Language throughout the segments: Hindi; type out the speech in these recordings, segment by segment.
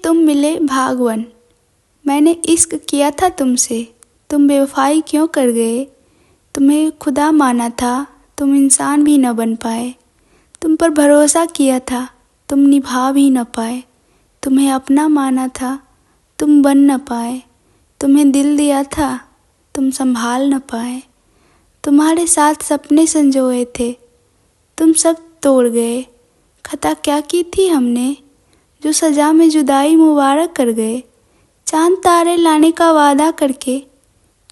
तुम मिले भागवन। मैंने इश्क किया था तुमसे, तुम बेवफाई क्यों कर गए। तुम्हें खुदा माना था, तुम इंसान भी न बन पाए। तुम पर भरोसा किया था, तुम निभा भी न पाए। तुम्हें अपना माना था, तुम बन न पाए। तुम्हें दिल दिया था, तुम संभाल न पाए। तुम्हारे साथ सपने संजोए थे, तुम सब तोड़ गए। खता क्या की थी हमने, जो सजा में जुदाई मुबारक कर गए। चांद तारे लाने का वादा करके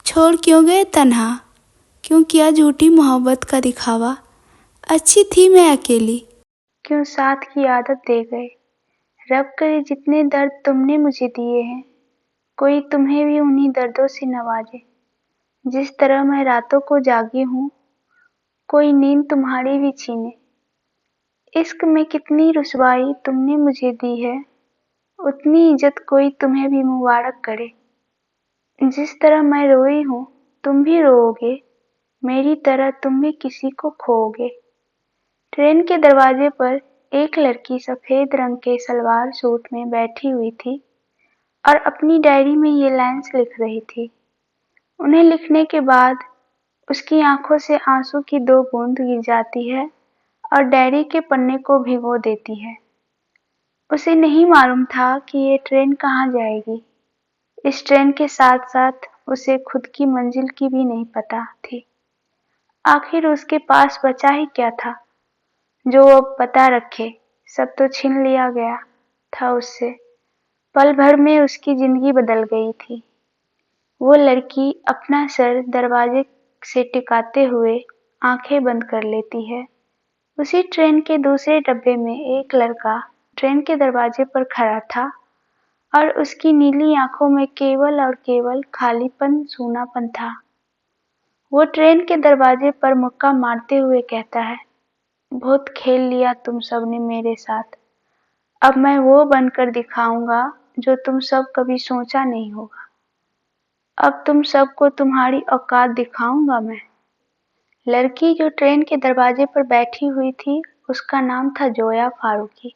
छोड़ क्यों गए तन्हा। क्यों किया झूठी मोहब्बत का दिखावा, अच्छी थी मैं अकेली। क्यों साथ की आदत दे गए। रब करे जितने दर्द तुमने मुझे दिए हैं, कोई तुम्हें भी उन्हीं दर्दों से नवाजे। जिस तरह मैं रातों को जागी हूँ, कोई नींद तुम्हारी भी छीने। इश्क में कितनी रुसवाई तुमने मुझे दी है, उतनी इज्जत कोई तुम्हें भी मुबारक करे। जिस तरह मैं रोई हूँ, तुम भी रोओगे, मेरी तरह तुम भी किसी को खोओगे। ट्रेन के दरवाजे पर एक लड़की सफेद रंग के सलवार सूट में बैठी हुई थी और अपनी डायरी में ये लाइन्स लिख रही थी। उन्हें लिखने के बाद उसकी आंखों से आंसू की 2 बूंद गिर जाती है और डायरी के पन्ने को भिगो देती है। उसे नहीं मालूम था कि ये ट्रेन कहाँ जाएगी। इस ट्रेन के साथ साथ उसे खुद की मंजिल की भी नहीं पता थी। आखिर उसके पास बचा ही क्या था जो अब पता रखे। सब तो छीन लिया गया था उससे। पल भर में उसकी जिंदगी बदल गई थी। वो लड़की अपना सर दरवाजे से टिकाते हुए आंखें बंद कर लेती है। उसी ट्रेन के दूसरे डब्बे में एक लड़का ट्रेन के दरवाजे पर खड़ा था और उसकी नीली आंखों में केवल और केवल खालीपन, सूनापन था। वो ट्रेन के दरवाजे पर मुक्का मारते हुए कहता है, बहुत खेल लिया तुम सब ने मेरे साथ। अब मैं वो बनकर दिखाऊंगा जो तुम सब कभी सोचा नहीं होगा। अब तुम सबको तुम्हारी औकात दिखाऊंगा मैं। लड़की जो ट्रेन के दरवाजे पर बैठी हुई थी, उसका नाम था जोया फारूकी।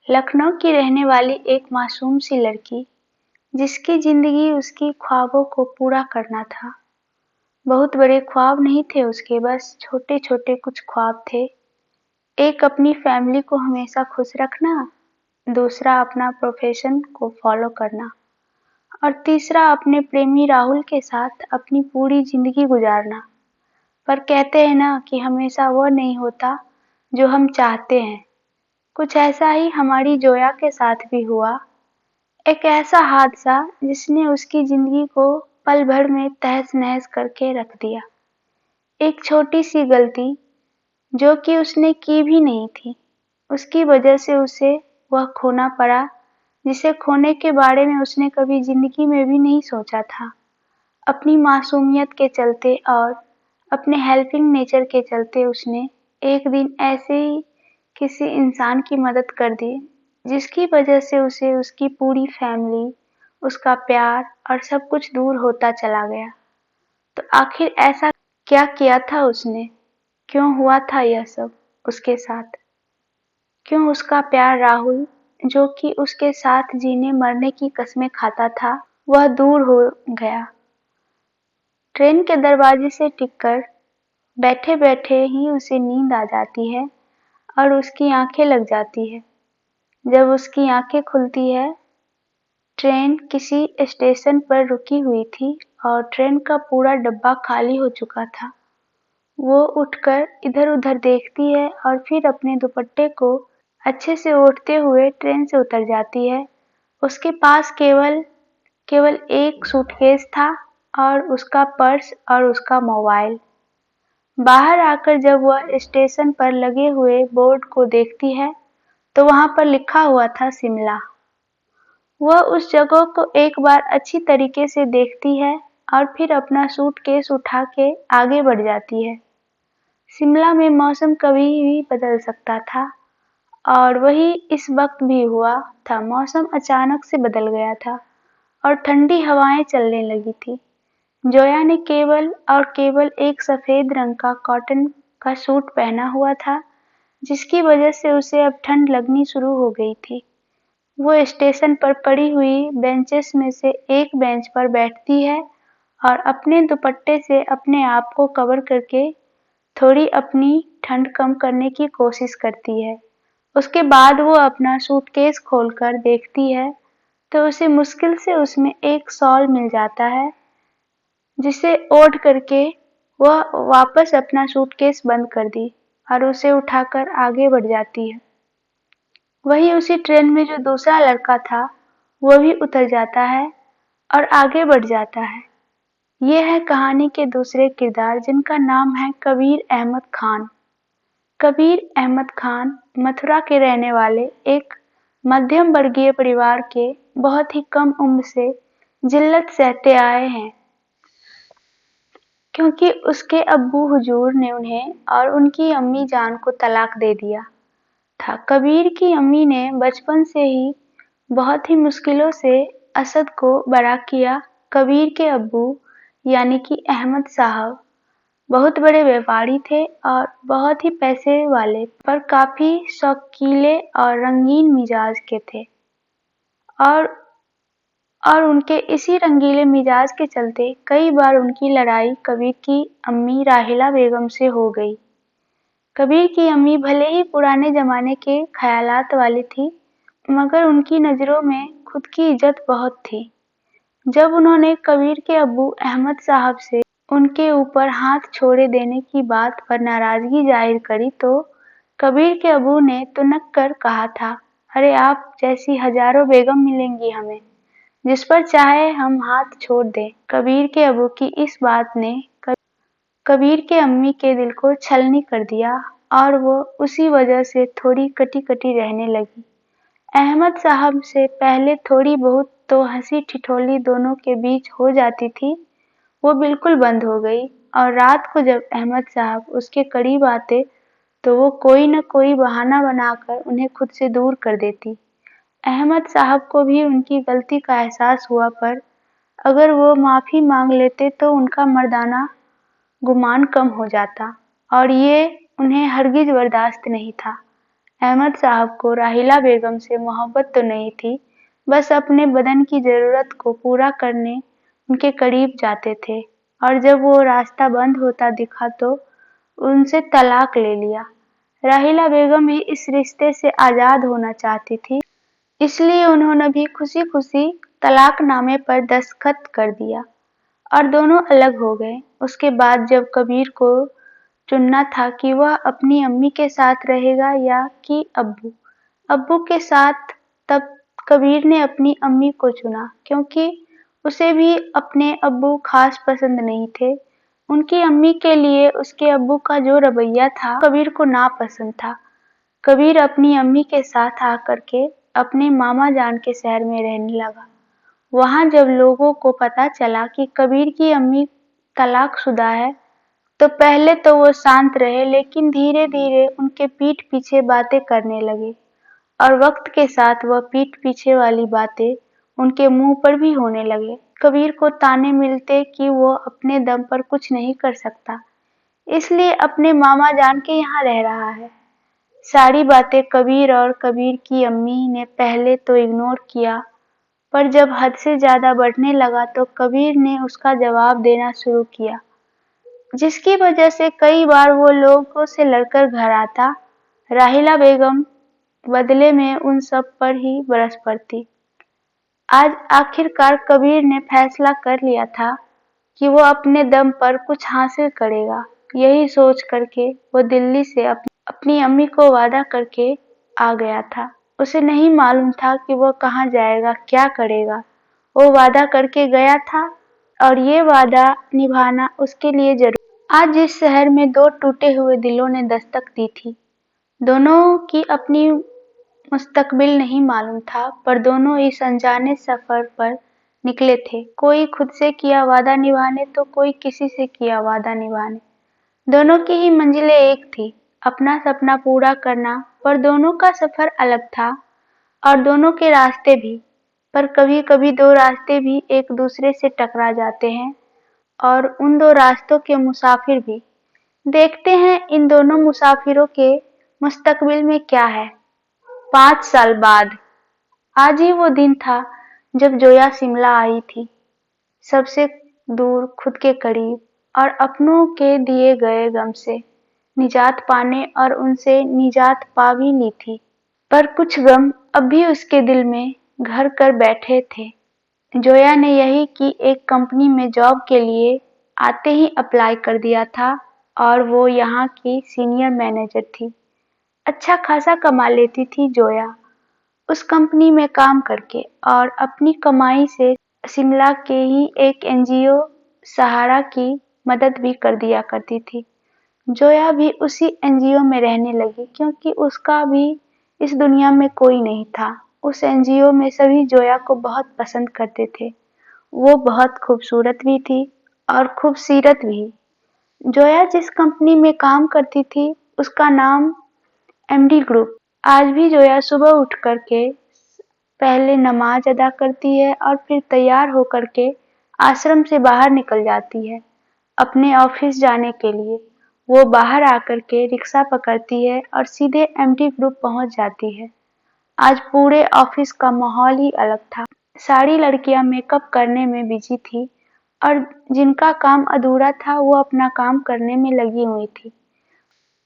लखनऊ की रहने वाली एक मासूम सी लड़की, जिसकी जिंदगी उसकी ख्वाबों को पूरा करना था। बहुत बड़े ख्वाब नहीं थे उसके, बस छोटे छोटे कुछ ख्वाब थे। एक अपनी फैमिली को हमेशा खुश रखना, दूसरा अपना प्रोफेशन को फॉलो करना और तीसरा अपने प्रेमी राहुल के साथ अपनी पूरी जिंदगी गुजारना। पर कहते हैं ना कि हमेशा वो नहीं होता जो हम चाहते हैं। कुछ ऐसा ही हमारी जोया के साथ भी हुआ। एक ऐसा हादसा जिसने उसकी जिंदगी को पल भर में तहस नहस करके रख दिया। एक छोटी सी गलती जो कि उसने की भी नहीं थी, उसकी वजह से उसे वह खोना पड़ा जिसे खोने के बारे में उसने कभी जिंदगी में भी नहीं सोचा था। अपनी मासूमियत के चलते और अपने हेल्पिंग नेचर के चलते उसने एक दिन ऐसे ही किसी इंसान की मदद कर दी जिसकी वजह से उसे उसकी पूरी फैमिली, उसका प्यार और सब कुछ दूर होता चला गया। तो आखिर ऐसा क्या किया था उसने, क्यों हुआ था यह सब उसके साथ। क्यों उसका प्यार राहुल, जो कि उसके साथ जीने मरने की कस्में खाता था, वह दूर हो गया। ट्रेन के दरवाजे से टिककर बैठे बैठे ही उसे नींद आ जाती है और उसकी आंखें लग जाती है। जब उसकी आंखें खुलती है, ट्रेन किसी स्टेशन पर रुकी हुई थी और ट्रेन का पूरा डब्बा खाली हो चुका था। वो उठकर इधर उधर देखती है और फिर अपने दुपट्टे को अच्छे से ओढ़ते हुए ट्रेन से उतर जाती है। उसके पास केवल एक सूटकेस था और उसका पर्स और उसका मोबाइल। बाहर आकर जब वह स्टेशन पर लगे हुए बोर्ड को देखती है तो वहां पर लिखा हुआ था शिमला। वह उस जगह को एक बार अच्छी तरीके से देखती है और फिर अपना सूटकेस उठा के आगे बढ़ जाती है। शिमला में मौसम कभी भी बदल सकता था और वही इस वक्त भी हुआ था। मौसम अचानक से बदल गया था और ठंडी हवाएं चलने लगी थी। जोया ने केवल और केवल एक सफेद रंग का कॉटन का सूट पहना हुआ था, जिसकी वजह से उसे अब ठंड लगनी शुरू हो गई थी। वो स्टेशन पर पड़ी हुई बेंचेस में से एक बेंच पर बैठती है और अपने दुपट्टे से अपने आप को कवर करके थोड़ी अपनी ठंड कम करने की कोशिश करती है। उसके बाद वो अपना सूटकेस खोलकर देखती है तो उसे मुश्किल से उसमें एक शॉल मिल जाता है, जिसे ओढ़ करके वह वापस अपना सूटकेस बंद कर दी और उसे उठाकर आगे बढ़ जाती है। वहीं उसी ट्रेन में जो दूसरा लड़का था वो भी उतर जाता है और आगे बढ़ जाता है। ये है कहानी के दूसरे किरदार, जिनका नाम है कबीर अहमद खान। कबीर अहमद खान मथुरा के रहने वाले एक मध्यम वर्गीय परिवार के बहुत ही कम उम्र से जिल्लत सहते आए हैं, क्योंकि उसके अब्बू हुजूर ने उन्हें और उनकी अम्मी जान को तलाक दे दिया था। कबीर की अम्मी ने बचपन से ही बहुत ही मुश्किलों से असद को बड़ा किया। कबीर के अब्बू यानी कि अहमद साहब बहुत बड़े व्यापारी थे और बहुत ही पैसे वाले, पर काफी शौकीले और रंगीन मिजाज के थे। और उनके इसी रंगीले मिजाज के चलते कई बार उनकी लड़ाई कबीर की अम्मी राहिला बेगम से हो गई। कबीर की अम्मी भले ही पुराने जमाने के ख्यालात वाली थी, मगर उनकी नजरों में खुद की इज्जत बहुत थी। जब उन्होंने कबीर के अब्बू अहमद साहब से उनके ऊपर हाथ छोड़े देने की बात पर नाराजगी जाहिर करी तो कबीर के अब्बू ने तुनक कर कहा था, अरे आप जैसी हजारों बेगम मिलेंगी हमें, जिस पर चाहे हम हाथ छोड़ दें। कबीर के अब्बू की इस बात ने कबीर के अम्मी के दिल को छलनी कर दिया और वो उसी वजह से थोड़ी कटी कटी रहने लगी। अहमद साहब से पहले थोड़ी बहुत तो हंसी ठिठोली दोनों के बीच हो जाती थी, वो बिल्कुल बंद हो गई। और रात को जब अहमद साहब उसके करीब आते तो वो कोई न कोई बहाना बनाकर उन्हें खुद से दूर कर देती। अहमद साहब को भी उनकी गलती का एहसास हुआ, पर अगर वो माफी मांग लेते तो उनका मर्दाना गुमान कम हो जाता, और ये उन्हें हरगिज बर्दाश्त नहीं था। अहमद साहब को राहिला बेगम से मोहब्बत तो नहीं थी, बस अपने बदन की जरूरत को पूरा करने उनके करीब जाते थे, और जब वो रास्ता बंद होता दिखा तो उनसे तलाक ले लिया। राहिला बेगम भी इस रिश्ते से आजाद होना चाहती थी, इसलिए उन्होंने भी खुशी खुशी तलाकनामे पर दस्तखत कर दिया और दोनों अलग हो गए। उसके बाद जब कबीर को चुनना था कि वह अपनी अम्मी के साथ रहेगा या कि अब्बू के साथ, तब कबीर ने अपनी अम्मी को चुना, क्योंकि उसे भी अपने अब्बू खास पसंद नहीं थे। उनकी अम्मी के लिए उसके अब्बू का जो रवैया था कबीर को नापसंद था। कबीर अपनी अम्मी के साथ आकर के अपने मामा जान के शहर में रहने लगा। वहां जब लोगों को पता चला कि कबीर की अम्मी तलाकशुदा है तो पहले तो वो शांत रहे, लेकिन धीरे धीरे उनके पीठ पीछे बातें करने लगे, और वक्त के साथ वह पीठ पीछे वाली बातें उनके मुंह पर भी होने लगे। कबीर को ताने मिलते कि वो अपने दम पर कुछ नहीं कर सकता, इसलिए अपने मामा जान के यहाँ रह रहा है। सारी बातें कबीर और कबीर की अम्मी ने पहले तो इग्नोर किया, पर जब हद से ज्यादा बढ़ने लगा तो कबीर ने उसका जवाब देना शुरू किया, जिसकी वजह से कई बार वो लोगों से लड़कर घर आता। राहिला बेगम बदले में उन सब पर ही बरस पड़ती। आज आखिरकार कबीर ने फैसला कर लिया था कि वो अपने दम पर कुछ हासिल करेगा। यही सोच करके वो दिल्ली से अपनी अम्मी को वादा करके आ गया था। उसे नहीं मालूम था कि वो कहाँ जाएगा, क्या करेगा। वो वादा करके गया था और ये वादा निभाना उसके लिए जरूरी। आज जिस शहर में दो टूटे हुए दिलों ने दस्तक दी थी, दोनों की अपनी मुस्तकबिल नहीं मालूम था, पर दोनों इस अनजाने सफर पर निकले थे, कोई खुद से किया वादा निभाने तो कोई किसी से किया वादा निभाने। दोनों की ही मंजिलें एक थी, अपना सपना पूरा करना, पर दोनों का सफर अलग था और दोनों के रास्ते भी। पर कभी कभी दो रास्ते भी एक दूसरे से टकरा जाते हैं और उन दो रास्तों के मुसाफिर भी। देखते हैं इन दोनों मुसाफिरों के मुस्तकबिल में क्या है। 5 साल बाद आज ही वो दिन था जब जोया शिमला आई थी, सबसे दूर खुद के करीब, और अपनों के दिए गए गम से निजात पाने और उनसे निजात पा भी ली थी। पर कुछ गम अब भी उसके दिल में घर कर बैठे थे। जोया ने यही कि एक कंपनी में जॉब के लिए आते ही अप्लाई कर दिया था और वो यहाँ की सीनियर मैनेजर थी। अच्छा खासा कमा लेती थी जोया उस कंपनी में काम करके, और अपनी कमाई से शिमला के ही एक एनजीओ सहारा की मदद भी कर दिया करती थी। जोया भी उसी एनजीओ में रहने लगी क्योंकि उसका भी इस दुनिया में कोई नहीं था। उस एनजीओ में सभी जोया को बहुत पसंद करते थे। वो बहुत खूबसूरत भी थी और खूबसीरत भी। जोया जिस कंपनी में काम करती थी उसका नाम एमडी ग्रुप। आज भी जोया सुबह उठ करके पहले नमाज अदा करती है और फिर तैयार होकर के आश्रम से बाहर निकल जाती है अपने ऑफिस जाने के लिए। वो बाहर आकर के रिक्शा पकड़ती है और सीधे एमडी ग्रुप पहुंच जाती है। आज पूरे ऑफिस का माहौल ही अलग था। सारी लड़कियां मेकअप करने में बिजी थी और जिनका काम अधूरा था वो अपना काम करने में लगी हुई थी।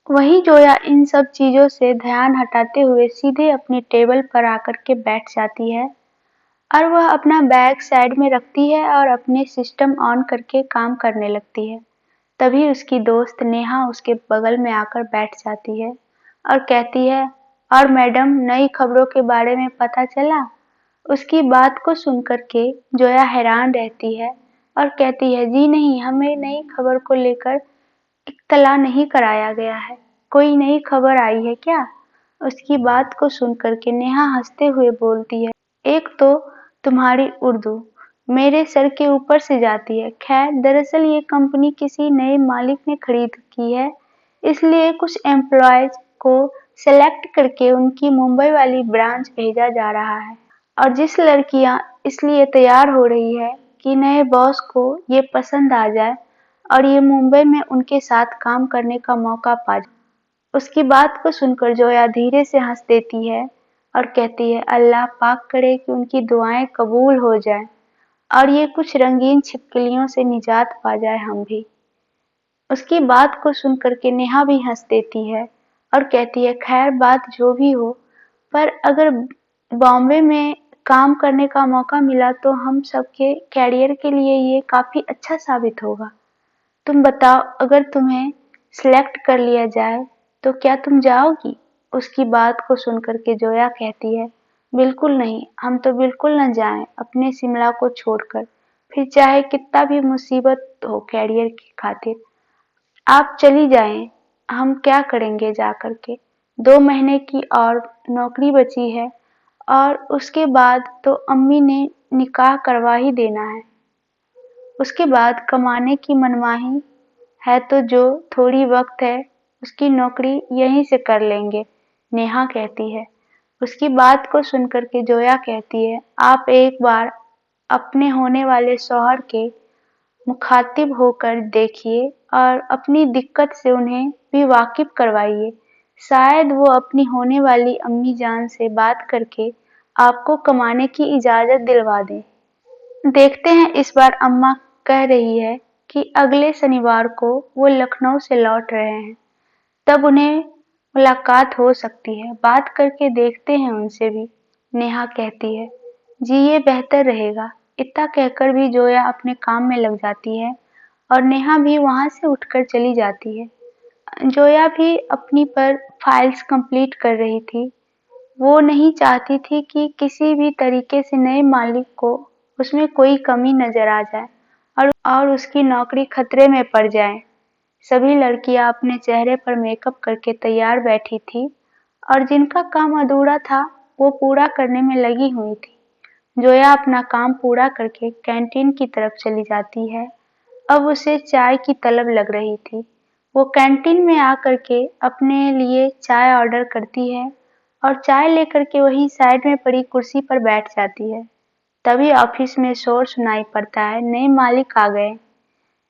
वहीं जोया इन सब चीजों से ध्यान हटाते हुए सीधे अपनी टेबल पर आकर के बैठ जाती है और वह अपना बैग साइड में रखती है और अपने सिस्टम ऑन करके काम करने लगती है। तभी उसकी दोस्त नेहा उसके बगल में आकर बैठ जाती है और कहती है, और मैडम नई खबरों के बारे में पता चला? उसकी बात को सुनकर के जोया हैरान रहती है और कहती है, जी नहीं, हमें नई खबर को लेकर इत्तला नहीं कराया गया है। कोई नई खबर आई है क्या? उसकी बात को सुनकर के नेहा हंसते हुए बोलती है, एक तो तुम्हारी उर्दू मेरे सर के ऊपर से जाती है। खैर, दरअसल ये कंपनी किसी नए मालिक ने खरीद की है, इसलिए कुछ एम्प्लॉयज को सेलेक्ट करके उनकी मुंबई वाली ब्रांच भेजा जा रहा है। और जिस लड़कियां इसलिए तैयार हो रही है कि नए बॉस को ये पसंद आ जाए और ये मुंबई में उनके साथ काम करने का मौका पा जाए। उसकी बात को सुनकर जोया धीरे से हंस देती है और कहती है, अल्लाह पाक करे कि उनकी दुआएं कबूल हो जाएं और ये कुछ रंगीन छिपकलियों से निजात पा जाए हम भी। उसकी बात को सुनकर के नेहा भी हंस देती है और कहती है, खैर बात जो भी हो, पर अगर बॉम्बे में काम करने का मौका मिला तो हम सबके कैरियर के लिए ये काफी अच्छा साबित होगा। तुम बताओ, अगर तुम्हें सिलेक्ट कर लिया जाए तो क्या तुम जाओगी? उसकी बात को सुनकर के जोया कहती है, बिल्कुल नहीं, हम तो बिल्कुल न जाएं अपने शिमला को छोड़कर, फिर चाहे कितना भी मुसीबत हो कैरियर की खातिर। आप चली जाएं, हम क्या करेंगे जा करके? 2 महीने की और नौकरी बची है और उसके बाद तो अम्मी ने निकाह करवा ही देना है। उसके बाद कमाने की मनमाही है तो जो थोड़ी वक्त है उसकी नौकरी यहीं से कर लेंगे, नेहा कहती है। उसकी बात को सुनकर के जोया कहती है, आप एक बार अपने होने वाले शौहर के मुखातिब होकर देखिए और अपनी दिक्कत से उन्हें भी वाकिफ करवाइए। शायद वो अपनी होने वाली अम्मी जान से बात करके आपको कमाने की इजाजत दिलवा दें। देखते हैं, इस बार अम्मा कह रही है कि अगले शनिवार को वो लखनऊ से लौट रहे हैं, तब उन्हें मुलाकात हो सकती है। बात करके देखते हैं उनसे भी, नेहा कहती है। जी, ये बेहतर रहेगा। इतना कहकर भी जोया अपने काम में लग जाती है और नेहा भी वहां से उठकर चली जाती है। जोया भी अपनी पर फाइल्स कंप्लीट कर रही थी। वो नहीं चाहती थी कि किसी भी तरीके से नए मालिक को उसमें कोई कमी नजर आ जाए और उसकी नौकरी खतरे में पड़ जाए। सभी लड़कियां अपने चेहरे पर मेकअप करके तैयार बैठी थी और जिनका काम अधूरा था वो पूरा करने में लगी हुई थी। जोया अपना काम पूरा करके कैंटीन की तरफ चली जाती है। अब उसे चाय की तलब लग रही थी। वो कैंटीन में आकर के अपने लिए चाय ऑर्डर करती है और चाय लेकर के वहीं साइड में पड़ी कुर्सी पर बैठ जाती है। तभी ऑफिस में शोर सुनाई पड़ता है, नए मालिक आ गए।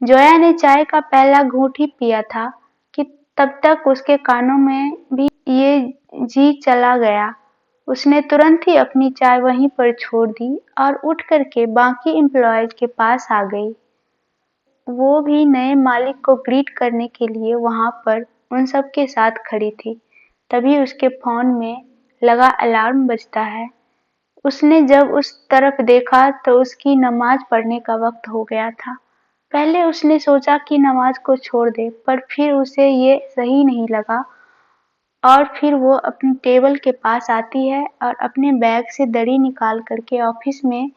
जोया ने चाय का पहला घूंट ही पिया था कि तब तक उसके कानों में भी ये जी चला गया। उसने तुरंत ही अपनी चाय वहीं पर छोड़ दी और उठ करके बाकी एम्प्लॉयज के पास आ गई। वो भी नए मालिक को ग्रीट करने के लिए वहां पर उन सब के साथ खड़ी थी। तभी उसके फोन में लगा अलार्म बजता है। उसने जब उस तरफ देखा तो उसकी नमाज पढ़ने का वक्त हो गया था। पहले उसने सोचा कि नमाज को छोड़ दे, पर फिर उसे ये सही नहीं लगा और फिर वो अपनी टेबल के पास आती है और अपने बैग से दरी निकाल करके ऑफिस में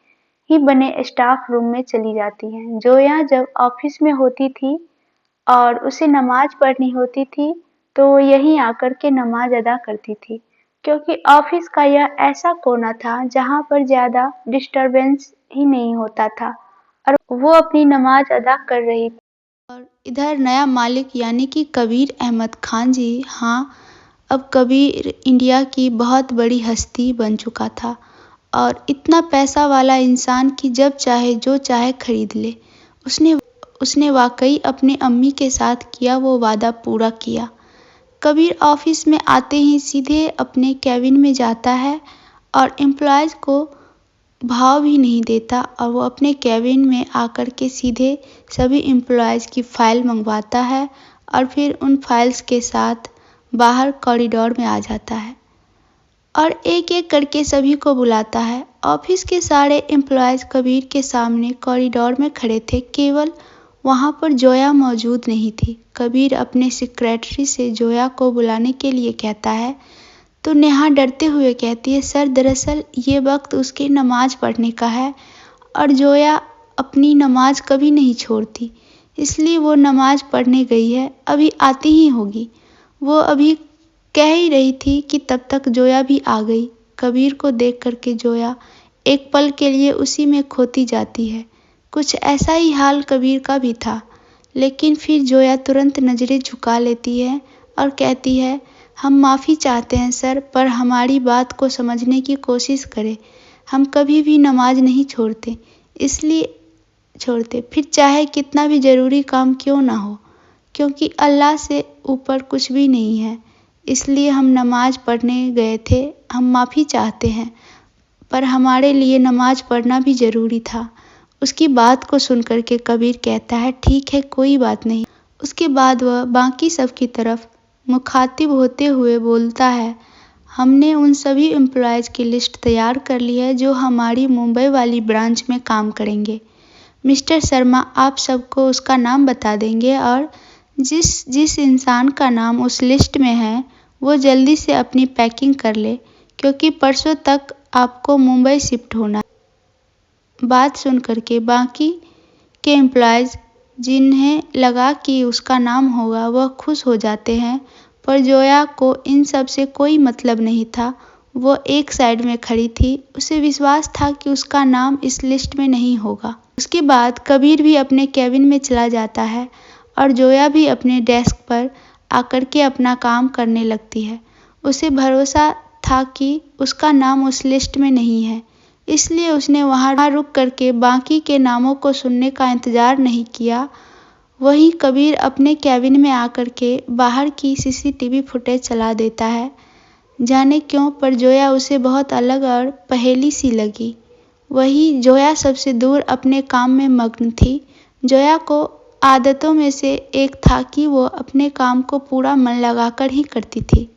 ही बने स्टाफ रूम में चली जाती है। जोया जब ऑफिस में होती थी और उसे नमाज पढ़नी होती थी तो वो यहीं आकर के नमाज अदा करती थी, क्योंकि ऑफिस का यह ऐसा कोना था जहां पर ज्यादा डिस्टरबेंस ही नहीं होता था और वो अपनी नमाज अदा कर रही थी। और इधर नया मालिक यानी कि कबीर अहमद खान जी, हाँ, अब कबीर इंडिया की बहुत बड़ी हस्ती बन चुका था और इतना पैसा वाला इंसान कि जब चाहे जो चाहे खरीद ले। उसने वाकई अपने अम्मी के साथ किया वो वादा पूरा किया। कबीर ऑफिस में आते ही सीधे अपने कैबिन में जाता है और एम्प्लॉयज को भाव भी नहीं देता और वो अपने कैबिन में आकर के सीधे सभी एम्प्लॉयज की फाइल मंगवाता है और फिर उन फाइल्स के साथ बाहर कॉरिडोर में आ जाता है और एक एक करके सभी को बुलाता है। ऑफिस के सारे एम्प्लॉयज कबीर के सामने कॉरिडोर में खड़े थे, केवल वहां पर जोया मौजूद नहीं थी। कबीर अपने सेक्रेटरी से जोया को बुलाने के लिए कहता है तो नेहा डरते हुए कहती है, सर दरअसल ये वक्त उसके नमाज पढ़ने का है और जोया अपनी नमाज कभी नहीं छोड़ती, इसलिए वो नमाज पढ़ने गई है, अभी आती ही होगी। वो अभी कह ही रही थी कि तब तक जोया भी आ गई। कबीर को देख करके जोया एक पल के लिए उसी में खोती जाती है। कुछ ऐसा ही हाल कबीर का भी था, लेकिन फिर जोया तुरंत नजरें झुका लेती है और कहती है, हम माफ़ी चाहते हैं सर, पर हमारी बात को समझने की कोशिश करें। हम कभी भी नमाज नहीं छोड़ते, इसलिए छोड़ते, फिर चाहे कितना भी ज़रूरी काम क्यों ना हो, क्योंकि अल्लाह से ऊपर कुछ भी नहीं है, इसलिए हम नमाज पढ़ने गए थे। हम माफ़ी चाहते हैं, पर हमारे लिए नमाज पढ़ना भी ज़रूरी था। उसकी बात को सुनकर के कबीर कहता है, ठीक है, कोई बात नहीं। उसके बाद वह बाकी सब की तरफ मुखातिब होते हुए बोलता है, हमने उन सभी एम्प्लॉयज़ की लिस्ट तैयार कर ली है जो हमारी मुंबई वाली ब्रांच में काम करेंगे। मिस्टर शर्मा आप सबको उसका नाम बता देंगे और जिस जिस इंसान का नाम उस लिस्ट में है वो जल्दी से अपनी पैकिंग कर ले, क्योंकि परसों तक आपको मुंबई शिफ्ट होना है। बात सुन करके बाकी के एम्प्लॉयज़, जिन्हें लगा कि उसका नाम होगा, वह खुश हो जाते हैं, पर जोया को इन सब से कोई मतलब नहीं था। वो एक साइड में खड़ी थी, उसे विश्वास था कि उसका नाम इस लिस्ट में नहीं होगा। उसके बाद कबीर भी अपने कैबिन में चला जाता है और जोया भी अपने डेस्क पर आकर के अपना काम करने लगती है। उसे भरोसा था कि उसका नाम उस लिस्ट में नहीं है, इसलिए उसने वहां रुक करके बाकी के नामों को सुनने का इंतजार नहीं किया। वहीं कबीर अपने कैबिन में आकर के बाहर की सीसीटीवी फुटेज चला देता है। जाने क्यों, पर जोया उसे बहुत अलग और पहेली सी लगी। वही जोया सबसे दूर अपने काम में मग्न थी। जोया को आदतों में से एक था कि वो अपने काम को पूरा मन लगाकर ही करती थी।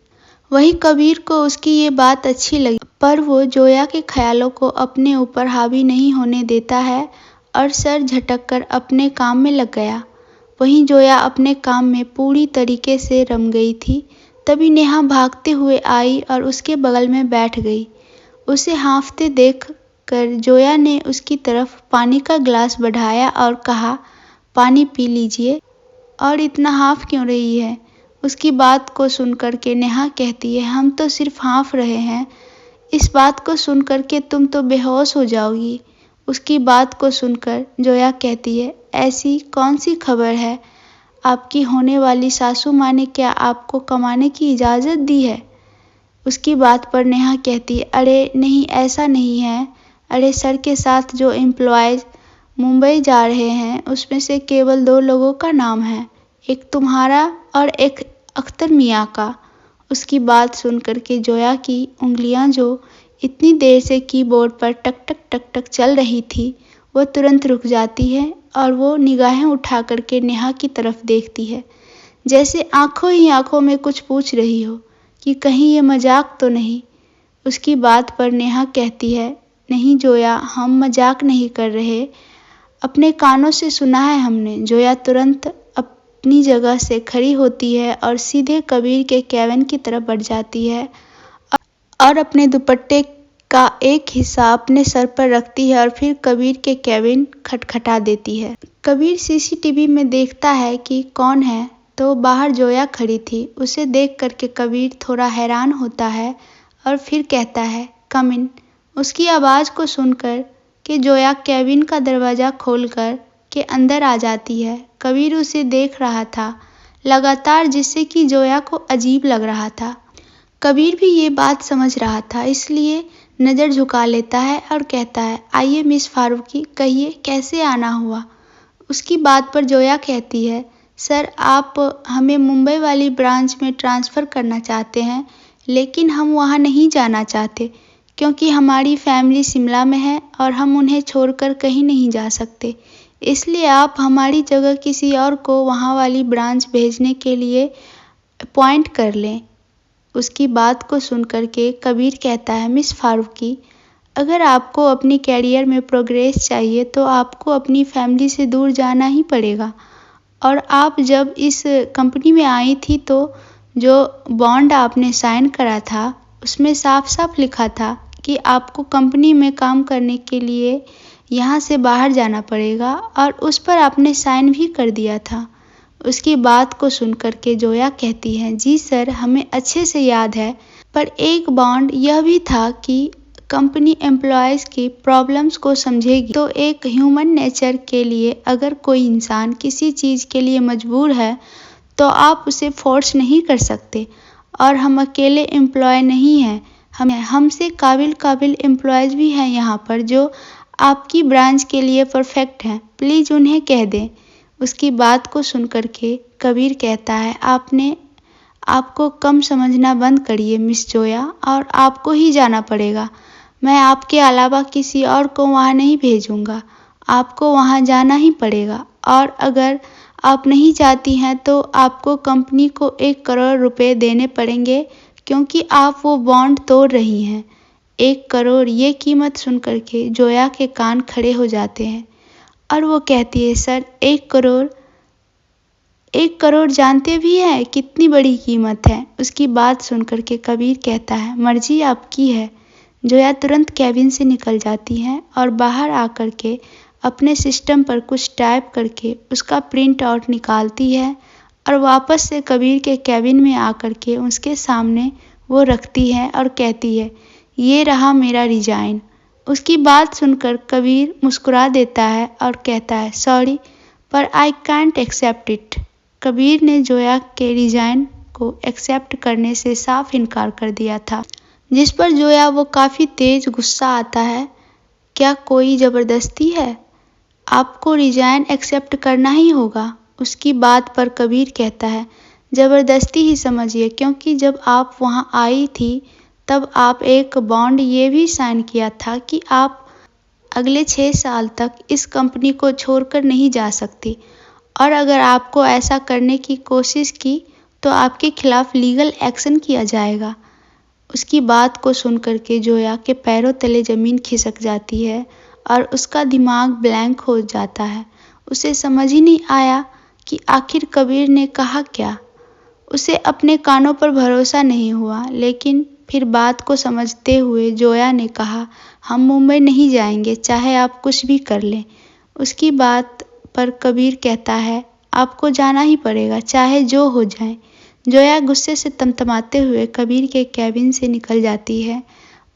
वहीं कबीर को उसकी ये बात अच्छी लगी, पर वो जोया के ख्यालों को अपने ऊपर हावी नहीं होने देता है और सर झटक कर अपने काम में लग गया। वहीं जोया अपने काम में पूरी तरीके से रम गई थी। तभी नेहा भागते हुए आई और उसके बगल में बैठ गई। उसे हाँफते देख कर जोया ने उसकी तरफ पानी का गिलास बढ़ाया और कहा, पानी पी लीजिए। और इतना हाँफ क्यों रही है? उसकी बात को सुनकर के नेहा कहती है, हम तो सिर्फ हाँफ रहे हैं, इस बात को सुनकर के तुम तो बेहोश हो जाओगी। उसकी बात को सुनकर जोया कहती है, ऐसी कौन सी खबर है? आपकी होने वाली सासू माँ ने क्या आपको कमाने की इजाज़त दी है? उसकी बात पर नेहा कहती है, अरे नहीं, ऐसा नहीं है। अरे सर के साथ जो एम्प्लॉयज़ मुंबई जा रहे हैं उसमें से केवल 2 लोगों का नाम है, एक तुम्हारा और एक अख्तर मियाँ का, उसकी बात सुन कर के जोया की उंगलियां जो इतनी देर से कीबोर्ड पर टक टक टक टक चल रही थी, वो तुरंत रुक जाती है और वो निगाहें उठा करके नेहा की तरफ देखती है, जैसे आंखों ही आंखों में कुछ पूछ रही हो कि कहीं ये मजाक तो नहीं। उसकी बात पर नेहा कहती है, नहीं जोया, हम मजाक नहीं कर रहे, अपने कानों से सुना है हमने। जोया तुरंत अपनी जगह से खड़ी होती है और सीधे कबीर के केबिन की तरफ बढ़ जाती है और अपने दुपट्टे का एक हिस्सा अपने सर पर रखती है और फिर कबीर के केबिन खटखटा देती है। कबीर सीसीटीवी में देखता है कि कौन है, तो बाहर जोया खड़ी थी। उसे देख करके कबीर थोड़ा हैरान होता है और फिर कहता है, कम इन। उसकी आवाज़ को सुनकर कि जोया केबिन का दरवाज़ा खोलकर के अंदर आ जाती है। कबीर उसे देख रहा था लगातार, जिससे कि जोया को अजीब लग रहा था। कबीर भी ये बात समझ रहा था, इसलिए नज़र झुका लेता है और कहता है, आइए मिस फारूकी, कहिए कैसे आना हुआ। उसकी बात पर जोया कहती है, सर आप हमें मुंबई वाली ब्रांच में ट्रांसफ़र करना चाहते हैं, लेकिन हम वहाँ नहीं जाना चाहते क्योंकि हमारी फैमिली शिमला में है और हम उन्हें छोड़कर कहीं नहीं जा सकते। इसलिए आप हमारी जगह किसी और को वहाँ वाली ब्रांच भेजने के लिए अपॉइंट कर लें। उसकी बात को सुनकर के कबीर कहता है, मिस फारूकी, अगर आपको अपनी कैरियर में प्रोग्रेस चाहिए तो आपको अपनी फैमिली से दूर जाना ही पड़ेगा। और आप जब इस कंपनी में आई थी तो जो बॉन्ड आपने साइन करा था उसमें साफ साफ लिखा था कि आपको कंपनी में काम करने के लिए यहाँ से बाहर जाना पड़ेगा और उस पर आपने साइन भी कर दिया था। उसकी बात को सुनकर के जोया कहती है, जी सर, हमें अच्छे से याद है, पर एक बॉन्ड यह भी था कि कंपनी एम्प्लॉयज़ की प्रॉब्लम्स को समझेगी। तो एक ह्यूमन नेचर के लिए अगर कोई इंसान किसी चीज़ के लिए मजबूर है तो आप उसे फोर्स नहीं कर सकते। और हम अकेले एम्प्लॉय नहीं हैं, हमसे काबिल एम्प्लॉयज़ भी हैं यहाँ पर जो आपकी ब्रांच के लिए परफेक्ट हैं। प्लीज़ उन्हें कह दें। उसकी बात को सुनकर के कबीर कहता है, आपको कम समझना बंद करिए मिस जोया, और आपको ही जाना पड़ेगा। मैं आपके अलावा किसी और को वहाँ नहीं भेजूँगा, आपको वहाँ जाना ही पड़ेगा। और अगर आप नहीं चाहती हैं तो आपको कंपनी को 1 करोड़ रुपए देने पड़ेंगे क्योंकि आप वो बॉन्ड तोड़ रही हैं। 1 करोड़, ये कीमत सुनकर के जोया के कान खड़े हो जाते हैं और वो कहती है, सर 1 करोड़, 1 करोड़ जानते भी हैं कितनी बड़ी कीमत है। उसकी बात सुनकर के कबीर कहता है, मर्जी आपकी है। जोया तुरंत कैबिन से निकल जाती हैं और बाहर आकर के अपने सिस्टम पर कुछ टाइप करके उसका प्रिंट आउट निकालती है और वापस से कबीर के कैबिन में आकर के उसके सामने वो रखती है और कहती है, ये रहा मेरा रिजाइन। उसकी बात सुनकर कबीर मुस्कुरा देता है और कहता है, सॉरी पर I can't accept it. Kabir ने जोया के रिजाइन को एक्सेप्ट करने से साफ इनकार कर दिया था, जिस पर जोया वो काफ़ी तेज गुस्सा आता है। क्या कोई ज़बरदस्ती है? आपको रिजाइन एक्सेप्ट करना ही होगा। उसकी बात पर कबीर कहता है, ज़बरदस्ती ही समझिए, क्योंकि जब आप वहाँ आई थी तब आप एक बॉन्ड ये भी साइन किया था कि आप अगले 6 साल तक इस कंपनी को छोड़कर नहीं जा सकती, और अगर आपको ऐसा करने की कोशिश की तो आपके खिलाफ लीगल एक्शन किया जाएगा। उसकी बात को सुनकर के जोया के पैरों तले ज़मीन खिसक जाती है और उसका दिमाग ब्लैंक हो जाता है। उसे समझ ही नहीं आया कि आखिर कबीर ने कहा क्या। उसे अपने कानों पर भरोसा नहीं हुआ, लेकिन फिर बात को समझते हुए जोया ने कहा, हम मुंबई नहीं जाएंगे चाहे आप कुछ भी कर लें। उसकी बात पर कबीर कहता है, आपको जाना ही पड़ेगा चाहे जो हो जाए। जोया गुस्से से तमतमाते हुए कबीर के कैबिन से निकल जाती है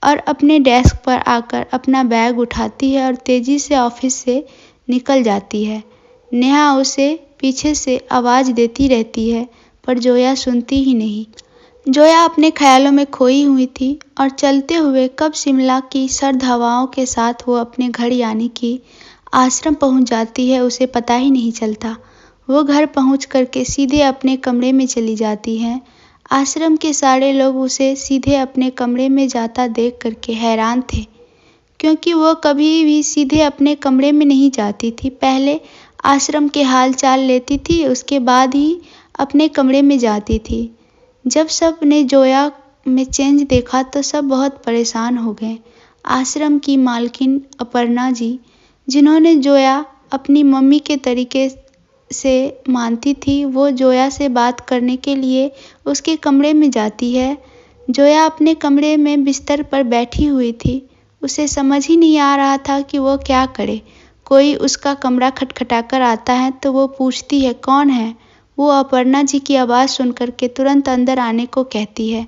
और अपने डेस्क पर आकर अपना बैग उठाती है और तेज़ी से ऑफिस से निकल जाती है। नेहा उसे पीछे से आवाज़ देती रहती है, पर जोया सुनती ही नहीं। जोया अपने ख्यालों में खोई हुई थी और चलते हुए कब शिमला की सर्द हवाओं के साथ वो अपने घर यानी कि आश्रम पहुंच जाती है उसे पता ही नहीं चलता। वो घर पहुंच करके सीधे अपने कमरे में चली जाती है। आश्रम के सारे लोग उसे सीधे अपने कमरे में जाता देख करके हैरान थे, क्योंकि वह कभी भी सीधे अपने कमरे में नहीं जाती थी। पहले आश्रम के हाल चाल लेती थी, उसके बाद ही अपने कमरे में जाती थी। जब सब ने जोया में चेंज देखा तो सब बहुत परेशान हो गए। आश्रम की मालकिन अपर्णा जी, जिन्होंने जोया अपनी मम्मी के तरीके से मानती थी, वो जोया से बात करने के लिए उसके कमरे में जाती है। जोया अपने कमरे में बिस्तर पर बैठी हुई थी। उसे समझ ही नहीं आ रहा था कि वो क्या करे। कोई उसका कमरा खटखटाकर आता है तो वो पूछती है, कौन है? वो अपर्णा जी की आवाज़ सुन करके तुरंत अंदर आने को कहती है।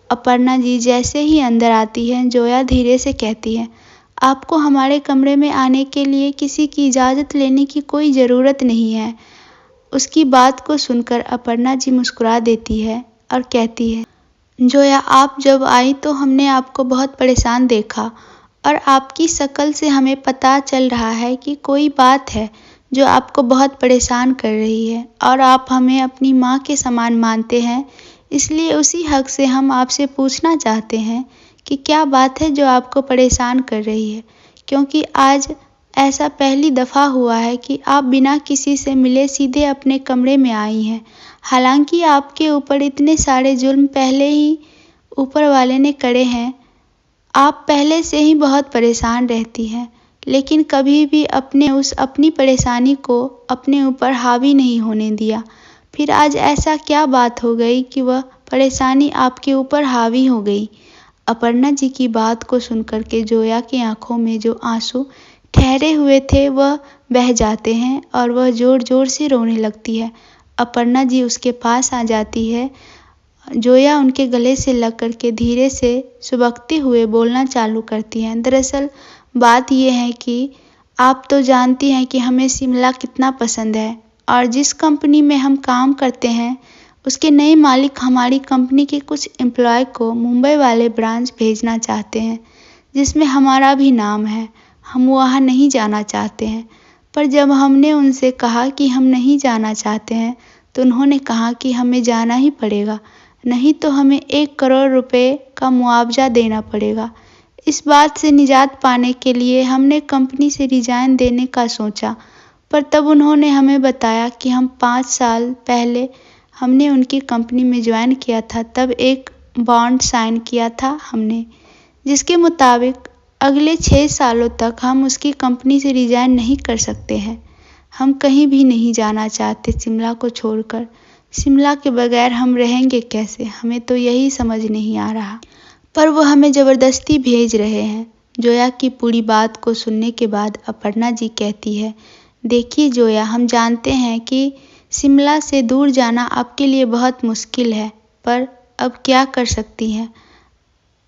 अपर्णा जी जैसे ही अंदर आती है, जोया धीरे से कहती है, आपको हमारे कमरे में आने के लिए किसी की इजाज़त लेने की कोई ज़रूरत नहीं है। उसकी बात को सुनकर अपर्णा जी मुस्कुरा देती है और कहती है, जोया आप जब आई तो हमने आपको बहुत परेशान देखा और आपकी शक्ल से हमें पता चल रहा है कि कोई बात है जो आपको बहुत परेशान कर रही है और आप हमें अपनी माँ के समान मानते हैं। इसलिए उसी हक से हम आपसे पूछना चाहते हैं कि क्या बात है जो आपको परेशान कर रही है, क्योंकि आज ऐसा पहली दफ़ा हुआ है कि आप बिना किसी से मिले सीधे अपने कमरे में आई हैं। हालांकि आपके ऊपर इतने सारे जुल्म पहले ही ऊपर वाले ने करे हैं। आप पहले से ही बहुत परेशान रहती हैं, लेकिन कभी भी अपनी परेशानी को अपने ऊपर हावी नहीं होने दिया। फिर आज ऐसा क्या बात हो गई कि वह परेशानी आपके ऊपर हावी हो गई? अपर्णा जी की बात को सुनकर के जोया की आंखों में जो आंसू ठहरे हुए थे वह बह जाते हैं और वह जोर जोर से रोने लगती है। अपर्णा जी उसके पास आ जाती है। जोया उनके गले से लग करके धीरे से सुबकते हुए बोलना चालू करती है, दरअसल बात यह है कि आप तो जानती हैं कि हमें शिमला कितना पसंद है और जिस कंपनी में हम काम करते हैं उसके नए मालिक हमारी कंपनी के कुछ एम्प्लॉय को मुंबई वाले ब्रांच भेजना चाहते हैं, जिसमें हमारा भी नाम है। हम वहाँ नहीं जाना चाहते हैं, पर जब हमने उनसे कहा कि हम नहीं जाना चाहते हैं तो उन्होंने कहा कि हमें जाना ही पड़ेगा, नहीं तो हमें 1 करोड़ रुपए का मुआवजा देना पड़ेगा। इस बात से निजात पाने के लिए हमने कंपनी से रिजाइन देने का सोचा, पर तब उन्होंने हमें बताया कि हम 5 साल पहले हमने उनकी कंपनी में ज्वाइन किया था। तब एक बॉन्ड साइन किया था हमने, जिसके मुताबिक अगले 6 सालों तक हम उसकी कंपनी से रिजाइन नहीं कर सकते हैं। हम कहीं भी नहीं जाना चाहते शिमला को छोड़कर। शिमला के बगैर हम रहेंगे कैसे, हमें तो यही समझ नहीं आ रहा, पर वो हमें ज़बरदस्ती भेज रहे हैं। जोया की पूरी बात को सुनने के बाद अपर्णा जी कहती है, देखिए जोया, हम जानते हैं कि शिमला से दूर जाना आपके लिए बहुत मुश्किल है, पर अब क्या कर सकती हैं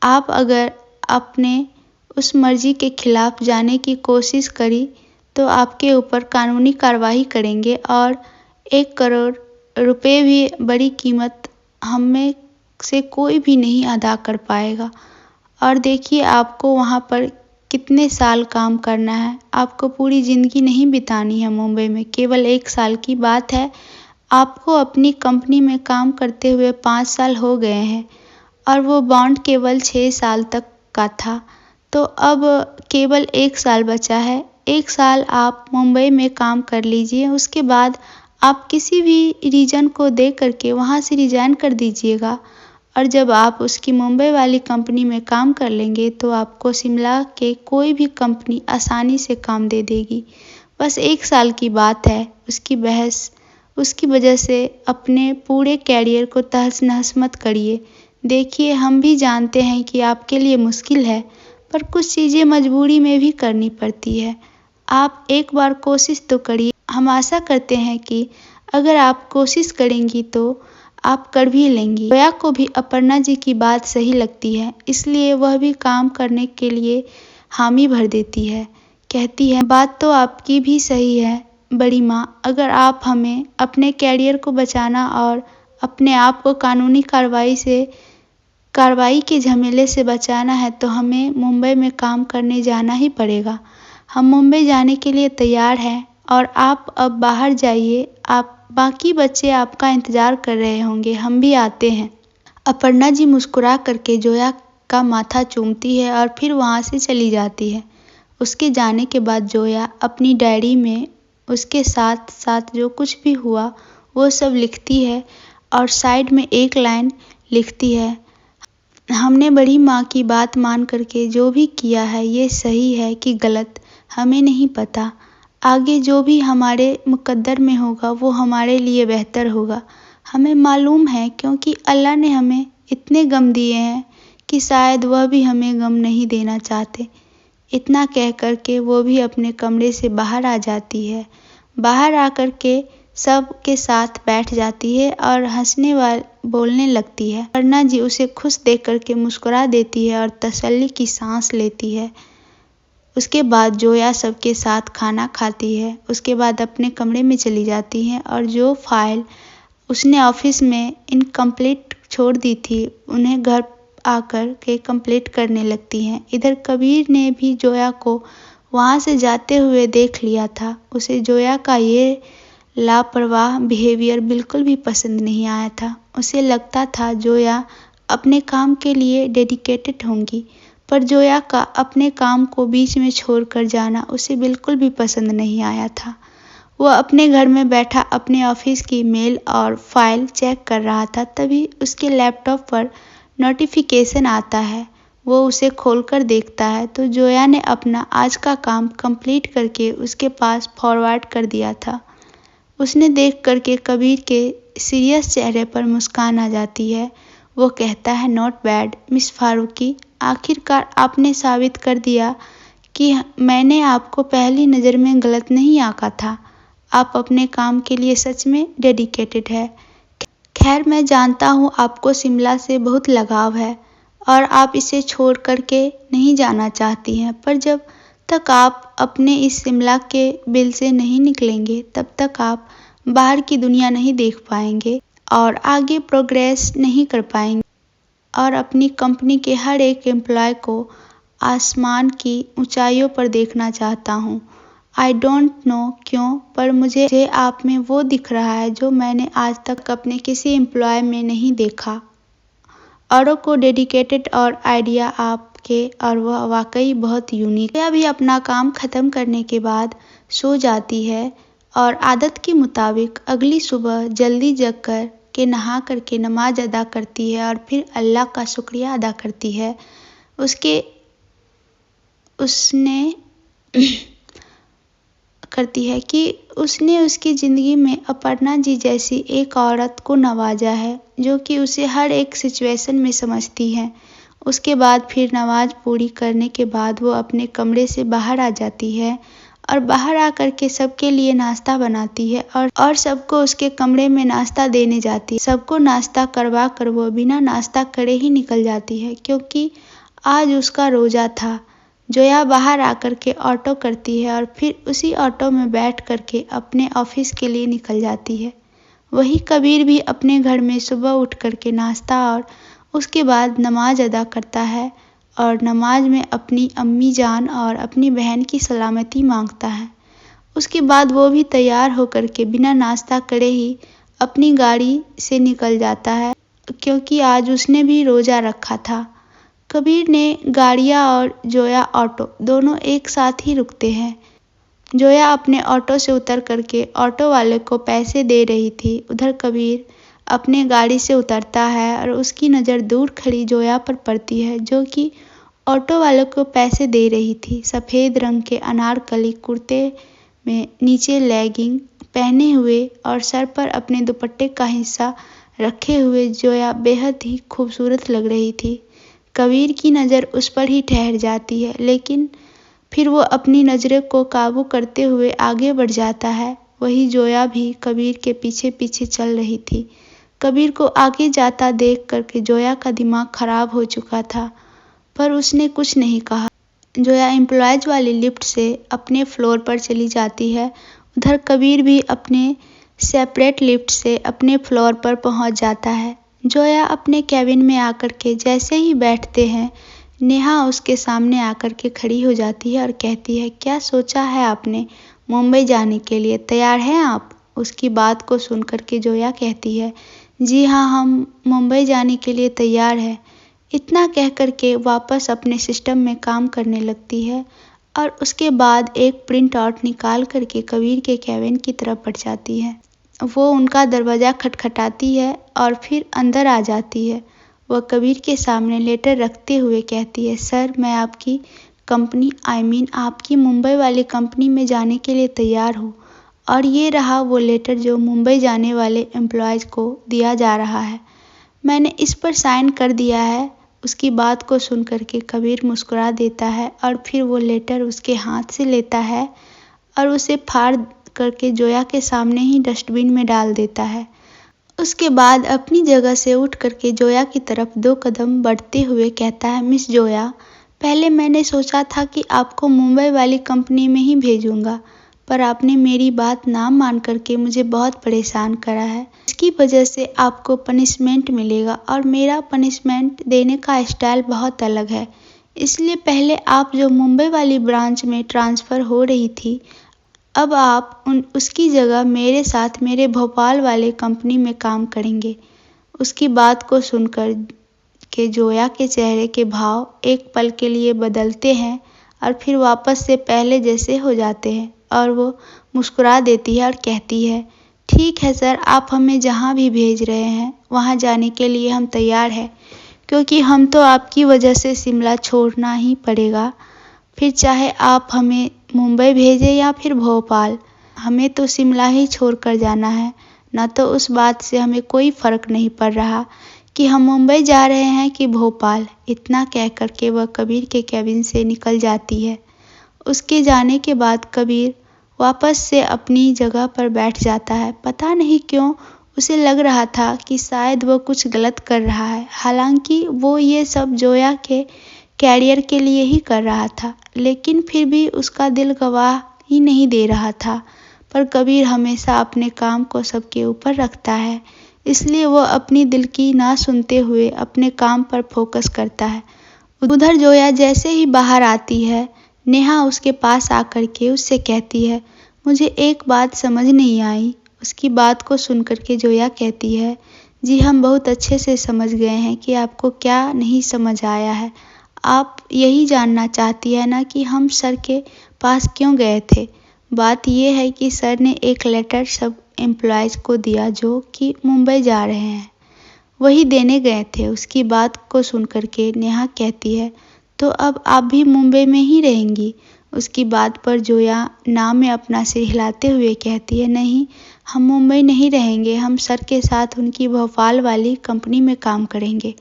आप? अगर आपने उस मर्जी के खिलाफ जाने की कोशिश करी तो आपके ऊपर कानूनी कार्रवाई करेंगे और 1 करोड़ रुपए भी बड़ी कीमत हम में से कोई भी नहीं अदा कर पाएगा। और देखिए, आपको वहाँ पर कितने साल काम करना है, आपको पूरी ज़िंदगी नहीं बितानी है मुंबई में, केवल 1 साल की बात है। आपको अपनी कंपनी में काम करते हुए 5 साल हो गए हैं और वो बॉन्ड केवल 6 साल तक का था, तो अब केवल 1 साल बचा है। 1 साल आप मुंबई में काम कर लीजिए, उसके बाद आप किसी भी रीज़न को दे करके वहाँ से रिज़ाइन कर दीजिएगा और जब आप उसकी मुंबई वाली कंपनी में काम कर लेंगे तो आपको शिमला के कोई भी कंपनी आसानी से काम दे देगी। बस 1 साल की बात है। उसकी वजह से अपने पूरे कैरियर को तहस नहस मत करिए। देखिए, हम भी जानते हैं कि आपके लिए मुश्किल है, पर कुछ चीज़ें मजबूरी में भी करनी पड़ती है। आप एक बार कोशिश तो करिए। हम आशा करते हैं कि अगर आप कोशिश करेंगी तो आप कर भी लेंगी। जोया को भी अपर्णा जी की बात सही लगती है, इसलिए वह भी काम करने के लिए हामी भर देती है। कहती है, बात तो आपकी भी सही है बड़ी माँ, अगर आप हमें अपने कैरियर को बचाना और अपने आप को कानूनी कार्रवाई के झमेले से बचाना है तो हमें मुंबई में काम करने जाना ही पड़ेगा। हम मुंबई जाने के लिए तैयार हैं और आप अब बाहर जाइए। बाकी बच्चे आपका इंतज़ार कर रहे होंगे, हम भी आते हैं। अपर्णा जी मुस्कुरा करके जोया का माथा चूमती है और फिर वहाँ से चली जाती है। उसके जाने के बाद जोया अपनी डायरी में उसके साथ साथ जो कुछ भी हुआ वो सब लिखती है और साइड में एक लाइन लिखती है, हमने बड़ी माँ की बात मान करके जो भी किया है ये सही है कि गलत हमें नहीं पता। आगे जो भी हमारे मुकद्दर में होगा वो हमारे लिए बेहतर होगा। हमें मालूम है क्योंकि अल्लाह ने हमें इतने गम दिए हैं कि शायद वह भी हमें गम नहीं देना चाहते। इतना कह कर के वो भी अपने कमरे से बाहर आ जाती है। बाहर आकर के सब के साथ बैठ जाती है और हंसने बोलने लगती है। अपर्णा जी उसे खुश देख करके मुस्कुरा देती है और तसल्ली की सांस लेती है। उसके बाद जोया सबके साथ खाना खाती है। उसके बाद अपने कमरे में चली जाती है और जो फाइल उसने ऑफिस में इनकम्प्लीट छोड़ दी थी उन्हें घर आकर के कंप्लीट करने लगती हैं। इधर कबीर ने भी जोया को वहाँ से जाते हुए देख लिया था। उसे जोया का ये लापरवाह बिहेवियर बिल्कुल भी पसंद नहीं आया था। उसे लगता था जोया अपने काम के लिए डेडिकेटेड होंगी, पर जोया का अपने काम को बीच में छोड़कर जाना उसे बिल्कुल भी पसंद नहीं आया था। वह अपने घर में बैठा अपने ऑफिस की मेल और फाइल चेक कर रहा था, तभी उसके लैपटॉप पर नोटिफिकेशन आता है। वो उसे खोलकर देखता है तो जोया ने अपना आज का काम कंप्लीट करके उसके पास फॉरवर्ड कर दिया था। उसने देख करके कबीर के सीरियस चेहरे पर मुस्कान आ जाती है। वो कहता है, नॉट बैड मिस फारूकी, आखिरकार आपने साबित कर दिया कि मैंने आपको पहली नज़र में गलत नहीं आंका था। आप अपने काम के लिए सच में डेडिकेटेड है। खैर मैं जानता हूँ आपको शिमला से बहुत लगाव है और आप इसे छोड़ करके नहीं जाना चाहती हैं, पर जब तक आप अपने इस शिमला के बिल से नहीं निकलेंगे तब तक आप बाहर की दुनिया नहीं देख पाएंगे और आगे प्रोग्रेस नहीं कर पाएंगे और अपनी कंपनी के हर एक एम्प्लॉय को आसमान की ऊंचाइयों पर देखना चाहता हूँ। आई डोंट नो क्यों, पर मुझे आप में वो दिख रहा है जो मैंने आज तक अपने किसी एम्प्लॉय में नहीं देखा। औरों को डेडिकेटेड और आइडिया आपके और वह वाकई बहुत यूनिक है। अभी अपना काम ख़त्म करने के बाद सो जाती है और आदत के मुताबिक अगली सुबह जल्दी जग कर के नहा करके नमाज अदा करती है और फिर अल्लाह का शुक्रिया अदा करती है। उसने उसकी ज़िंदगी में अपर्णा जी जैसी एक औरत को नवाजा है जो कि उसे हर एक सिचुएशन में समझती है। उसके बाद फिर नमाज पूरी करने के बाद वो अपने कमरे से बाहर आ जाती है और बाहर आकर के सबके लिए नाश्ता बनाती है और सबको उसके कमरे में नाश्ता देने जाती है। सबको नाश्ता करवा कर वो बिना नाश्ता करे ही निकल जाती है क्योंकि आज उसका रोज़ा था। जोया बाहर आकर के ऑटो करती है और फिर उसी ऑटो में बैठ करके अपने ऑफिस के लिए निकल जाती है। वही कबीर भी अपने घर में सुबह उठ करके नाश्ता और उसके बाद नमाज अदा करता है और नमाज में अपनी अम्मी जान और अपनी बहन की सलामती मांगता है। उसके बाद वो भी तैयार होकर के बिना नाश्ता करे ही अपनी गाड़ी से निकल जाता है क्योंकि आज उसने भी रोज़ा रखा था। कबीर ने गाड़ियाँ और जोया ऑटो दोनों एक साथ ही रुकते हैं। जोया अपने ऑटो से उतर करके ऑटो वाले को पैसे दे रही थी। उधर कबीर अपने गाड़ी से उतरता है और उसकी नज़र दूर खड़ी जोया पर पड़ती है जो कि ऑटो वाले को पैसे दे रही थी। सफ़ेद रंग के अनारकली कुर्ते में नीचे लेगिंग पहने हुए और सर पर अपने दुपट्टे का हिस्सा रखे हुए जोया बेहद ही खूबसूरत लग रही थी। कबीर की नज़र उस पर ही ठहर जाती है, लेकिन फिर वो अपनी नज़रों को काबू करते हुए आगे बढ़ जाता है। वही जोया भी कबीर के पीछे पीछे चल रही थी। कबीर को आगे जाता देख करके जोया का दिमाग खराब हो चुका था, पर उसने कुछ नहीं कहा। जोया एम्प्लॉयज़ वाली लिफ्ट से अपने फ्लोर पर चली जाती है। उधर कबीर भी अपने सेपरेट लिफ्ट से अपने फ्लोर पर पहुंच जाता है। जोया अपने कैबिन में आकर के जैसे ही बैठते हैं, नेहा उसके सामने आकर के खड़ी हो जाती है और कहती है, क्या सोचा है आपने? मुंबई जाने के लिए तैयार हैं आप? उसकी बात को सुन कर के जोया कहती है, जी हाँ, हम मुंबई जाने के लिए तैयार हैं। इतना कह कर के वापस अपने सिस्टम में काम करने लगती है और उसके बाद एक प्रिंट आउट निकाल कर के कबीर के केबिन की तरफ बढ़ जाती है। वो उनका दरवाज़ा खटखटाती है और फिर अंदर आ जाती है। वह कबीर के सामने लेटर रखते हुए कहती है, सर मैं आपकी कंपनी आपकी मुंबई वाली कंपनी में जाने के लिए तैयार हूँ और ये रहा वो लेटर जो मुंबई जाने वाले एम्प्लॉयज़ को दिया जा रहा है। मैंने इस पर साइन कर दिया है। उसकी बात को सुन कर के कबीर मुस्कुरा देता है और फिर वो लेटर उसके हाथ से लेता है और उसे फाड़ करके जोया के सामने ही डस्टबिन में डाल देता है। उसके बाद अपनी जगह से उठ करके जोया की तरफ 2 कदम बढ़ते हुए कहता है, मिस जोया, पहले मैंने सोचा था कि आपको मुंबई वाली कंपनी में ही भेजूंगा, पर आपने मेरी बात ना मान करके मुझे बहुत परेशान करा है। इसकी वजह से आपको पनिशमेंट मिलेगा और मेरा पनिशमेंट देने का स्टाइल बहुत अलग है। इसलिए पहले आप जो मुंबई वाली ब्रांच में ट्रांसफ़र हो रही थी, अब आप उसकी जगह मेरे साथ मेरे भोपाल वाले कंपनी में काम करेंगे। उसकी बात को सुनकर के जोया के चेहरे के भाव एक पल के लिए बदलते हैं और फिर वापस से पहले जैसे हो जाते हैं और वो मुस्कुरा देती है और कहती है, ठीक है सर, आप हमें जहाँ भी भेज रहे हैं वहाँ जाने के लिए हम तैयार हैं, क्योंकि हम तो आपकी वजह से शिमला छोड़ना ही पड़ेगा। फिर चाहे आप हमें मुंबई भेजें या फिर भोपाल, हमें तो शिमला ही छोड़ कर जाना है। न तो उस बात से हमें कोई फ़र्क नहीं पड़ रहा कि हम मुंबई जा रहे हैं कि भोपाल। इतना कह कर के वह कबीर के केबिन से निकल जाती है। उसके जाने के बाद कबीर वापस से अपनी जगह पर बैठ जाता है। पता नहीं क्यों उसे लग रहा था कि शायद वो कुछ गलत कर रहा है। हालांकि वो ये सब जोया के कैरियर के लिए ही कर रहा था, लेकिन फिर भी उसका दिल गवाह ही नहीं दे रहा था। पर कबीर हमेशा अपने काम को सबके ऊपर रखता है, इसलिए वो अपनी दिल की ना सुनते हुए अपने काम पर फोकस करता है। उधर जोया जैसे ही बाहर आती है, नेहा उसके पास आकर के उससे कहती है, मुझे एक बात समझ नहीं आई। उसकी बात को सुनकर के जोया कहती है, जी हम बहुत अच्छे से समझ गए हैं कि आपको क्या नहीं समझ आया है। आप यही जानना चाहती है ना कि हम सर के पास क्यों गए थे। बात यह है कि सर ने एक लेटर सब एम्प्लॉयज़ को दिया जो कि मुंबई जा रहे हैं, वही देने गए थे। उसकी बात को सुनकर के नेहा कहती है, तो अब आप भी मुंबई में ही रहेंगी। उसकी बात पर जोया ना में अपना सिर हिलाते हुए कहती है, नहीं, हम मुंबई नहीं रहेंगे, हम सर के साथ उनकी भोपाल वाली कंपनी में काम करेंगे।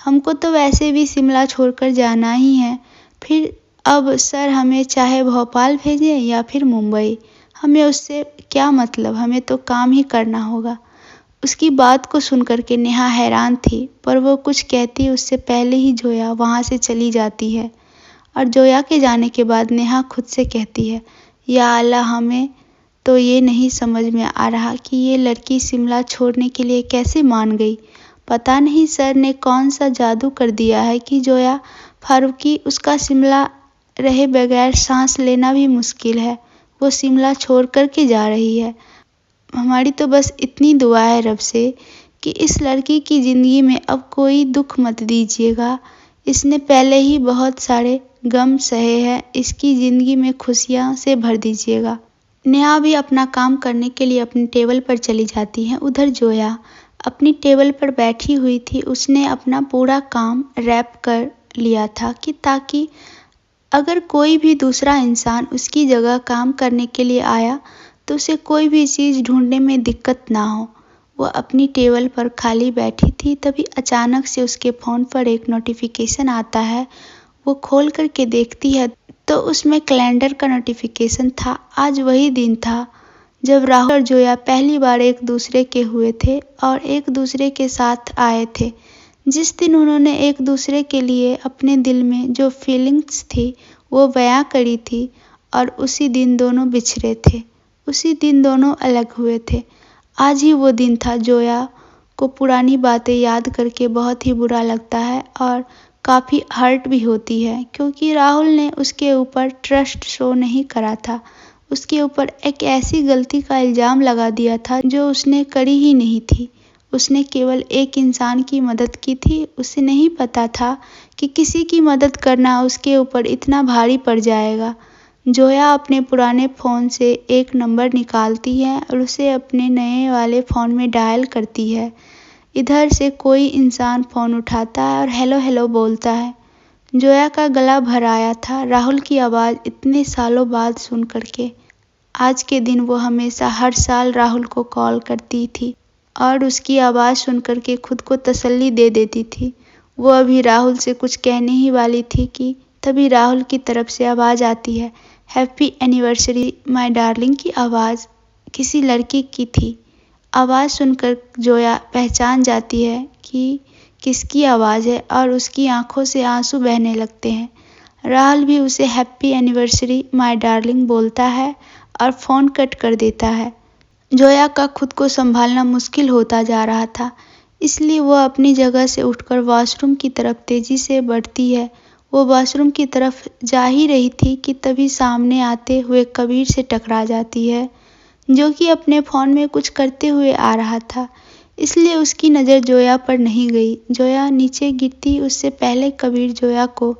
हमको तो वैसे भी शिमला छोड़कर जाना ही है। फिर अब सर हमें चाहे भोपाल भेजें या फिर मुंबई, हमें उससे क्या मतलब, हमें तो काम ही करना होगा। उसकी बात को सुनकर के नेहा हैरान थी, पर वो कुछ कहती उससे पहले ही जोया वहाँ से चली जाती है। और जोया के जाने के बाद नेहा खुद से कहती है, या अल्लाह, हमें तो ये नहीं समझ में आ रहा कि ये लड़की शिमला छोड़ने के लिए कैसे मान गई। पता नहीं सर ने कौन सा जादू कर दिया है कि जोया फारूकी उसका शिमला रहे बगैर सांस लेना भी मुश्किल है, वो शिमला छोड़ कर के जा रही है। हमारी तो बस इतनी दुआ है रब से कि इस लड़की की ज़िंदगी में अब कोई दुख मत दीजिएगा। इसने पहले ही बहुत सारे गम सहे हैं, इसकी ज़िंदगी में खुशियाँ से भर दीजिएगा। नेहा भी अपना काम करने के लिए अपनी टेबल पर चली जाती है। उधर जोया अपनी टेबल पर बैठी हुई थी। उसने अपना पूरा काम रैप कर लिया था कि ताकि अगर कोई भी दूसरा इंसान उसकी जगह काम करने के लिए आया तो उसे कोई भी चीज़ ढूंढने में दिक्कत ना हो। वो अपनी टेबल पर खाली बैठी थी, तभी अचानक से उसके फ़ोन पर एक नोटिफिकेशन आता है। वो खोल करके देखती है तो उसमें कैलेंडर का नोटिफिकेशन था। आज वही दिन था जब राहुल और जोया पहली बार एक दूसरे के हुए थे और एक दूसरे के साथ आए थे। जिस दिन उन्होंने एक दूसरे के लिए अपने दिल में जो फीलिंग्स थी वो बयां करी थी, और उसी दिन दोनों बिछड़े थे, उसी दिन दोनों अलग हुए थे। आज ही वो दिन था। जोया को पुरानी बातें याद करके बहुत ही बुरा लगता है और काफ़ी हर्ट भी होती है, क्योंकि राहुल ने उसके ऊपर ट्रस्ट शो नहीं करा था। उसके ऊपर एक ऐसी गलती का इल्ज़ाम लगा दिया था जो उसने करी ही नहीं थी। उसने केवल एक इंसान की मदद की थी। उसे नहीं पता था कि किसी की मदद करना उसके ऊपर इतना भारी पड़ जाएगा। जोया अपने पुराने फ़ोन से एक नंबर निकालती है और उसे अपने नए वाले फ़ोन में डायल करती है। इधर से कोई इंसान फ़ोन उठाता है और हेलो हेलो बोलता है। जोया का गला भर आया था राहुल की आवाज़ इतने सालों बाद सुन करके। आज के दिन वो हमेशा हर साल राहुल को कॉल करती थी और उसकी आवाज़ सुन करके खुद को तसल्ली दे देती थी। वो अभी राहुल से कुछ कहने ही वाली थी कि तभी राहुल की तरफ से आवाज़ आती है। हैप्पी एनिवर्सरी माय डार्लिंग की आवाज़ किसी लड़की की थी। आवाज़ सुनकर जोया पहचान जाती है कि किसकी आवाज़ है और उसकी आंखों से आंसू बहने लगते हैं। राहुल भी उसे हैप्पी एनिवर्सरी माय डार्लिंग बोलता है और फ़ोन कट कर देता है। जोया का खुद को संभालना मुश्किल होता जा रहा था, इसलिए वो अपनी जगह से उठकर वॉशरूम की तरफ तेज़ी से बढ़ती है। वो वॉशरूम की तरफ जा ही रही थी कि तभी सामने आते हुए कबीर से टकरा जाती है, जो कि अपने फ़ोन में कुछ करते हुए आ रहा था, इसलिए उसकी नज़र जोया पर नहीं गई। जोया नीचे गिरती उससे पहले कबीर जोया को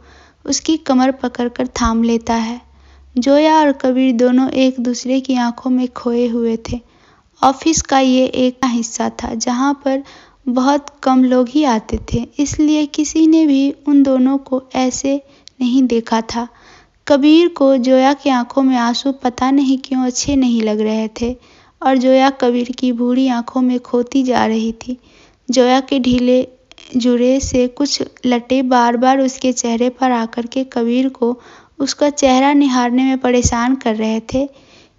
उसकी कमर पकड़कर थाम लेता है। जोया और कबीर दोनों एक दूसरे की आंखों में खोए हुए थे। ऑफिस का ये एक हिस्सा था जहाँ पर बहुत कम लोग ही आते थे, इसलिए किसी ने भी उन दोनों को ऐसे नहीं देखा था। कबीर को जोया की आंखों में आंसू पता नहीं क्यों अच्छे नहीं लग रहे थे और जोया कबीर की बूढ़ी आंखों में खोती जा रही थी। जोया के ढीले जुड़े से कुछ लटे बार बार उसके चेहरे पर आकर के कबीर को उसका चेहरा निहारने में परेशान कर रहे थे,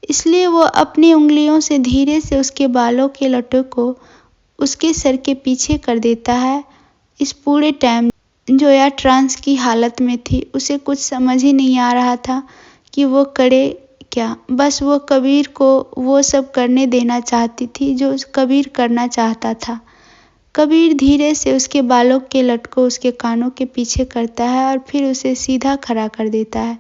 इसलिए वो अपनी उंगलियों से धीरे से उसके बालों के लटों को उसके सर के पीछे कर देता है। इस पूरे टाइम जोया ट्रांस की हालत में थी। उसे कुछ समझ ही नहीं आ रहा था कि वो करे क्या। बस वो कबीर को वो सब करने देना चाहती थी जो कबीर करना चाहता था। कबीर धीरे से उसके बालों के लट को उसके कानों के पीछे करता है और फिर उसे सीधा खड़ा कर देता है।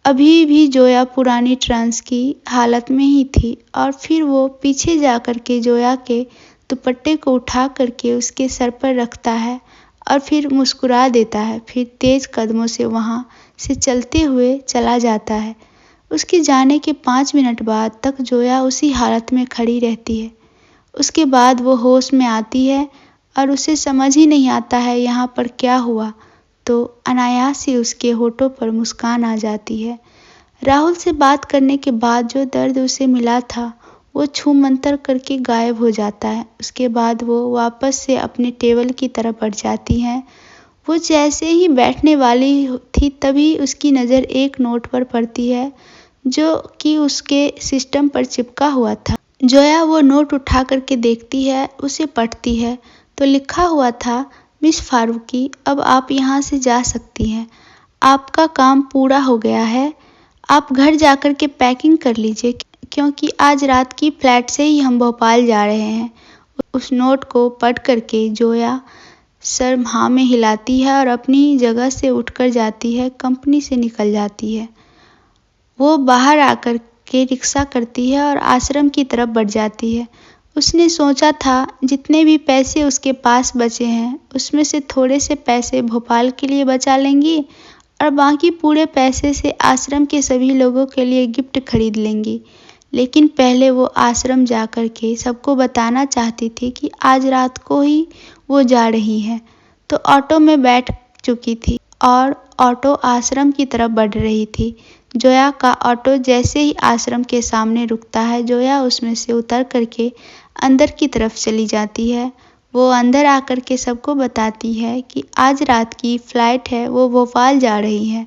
अभी भी जोया पुरानी ट्रांस की हालत में ही थी और फिर वो पीछे जा कर के जोया के दुपट्टे को उठा करके उसके सर पर रखता है और फिर मुस्कुरा देता है। फिर तेज कदमों से वहाँ से चलते हुए चला जाता है। उसके जाने के 5 मिनट बाद तक जोया उसी हालत में खड़ी रहती है। उसके बाद वो होश में आती है और उसे समझ ही नहीं आता है यहाँ पर क्या हुआ, तो अनायास ही उसके होठों पर मुस्कान आ जाती है। राहुल से बात करने के बाद जो दर्द उसे मिला था वो छूमंतर करके गायब हो जाता है। उसके बाद वो वापस से अपने टेबल की तरफ बढ़ जाती हैं। वो जैसे ही बैठने वाली थी तभी उसकी नज़र एक नोट पर पड़ती है जो कि उसके सिस्टम पर चिपका हुआ था। जोया वो नोट उठा करके देखती है, उसे पढ़ती है तो लिखा हुआ था, मिस फारूकी अब आप यहाँ से जा सकती हैं, आपका काम पूरा हो गया है, आप घर जाकर के पैकिंग कर लीजिए क्योंकि आज रात की फ्लाइट से ही हम भोपाल जा रहे हैं। उस नोट को पढ़ करके जोया सर हाँ में हिलाती है और अपनी जगह से उठकर जाती है, कंपनी से निकल जाती है। वो बाहर आकर के रिक्शा करती है और आश्रम की तरफ बढ़ जाती है। उसने सोचा था जितने भी पैसे उसके पास बचे हैं उसमें से थोड़े से पैसे भोपाल के लिए बचा लेंगी और बाकी पूरे पैसे से आश्रम के सभी लोगों के लिए गिफ्ट खरीद लेंगी। लेकिन पहले वो आश्रम जा कर के सबको बताना चाहती थी कि आज रात को ही वो जा रही है। तो ऑटो में बैठ चुकी थी और ऑटो आश्रम की तरफ बढ़ रही थी। जोया का ऑटो जैसे ही आश्रम के सामने रुकता है, जोया उसमें से उतर करके अंदर की तरफ चली जाती है। वो अंदर आकर के सबको बताती है कि आज रात की फ़्लाइट है, वो भोपाल जा रही है।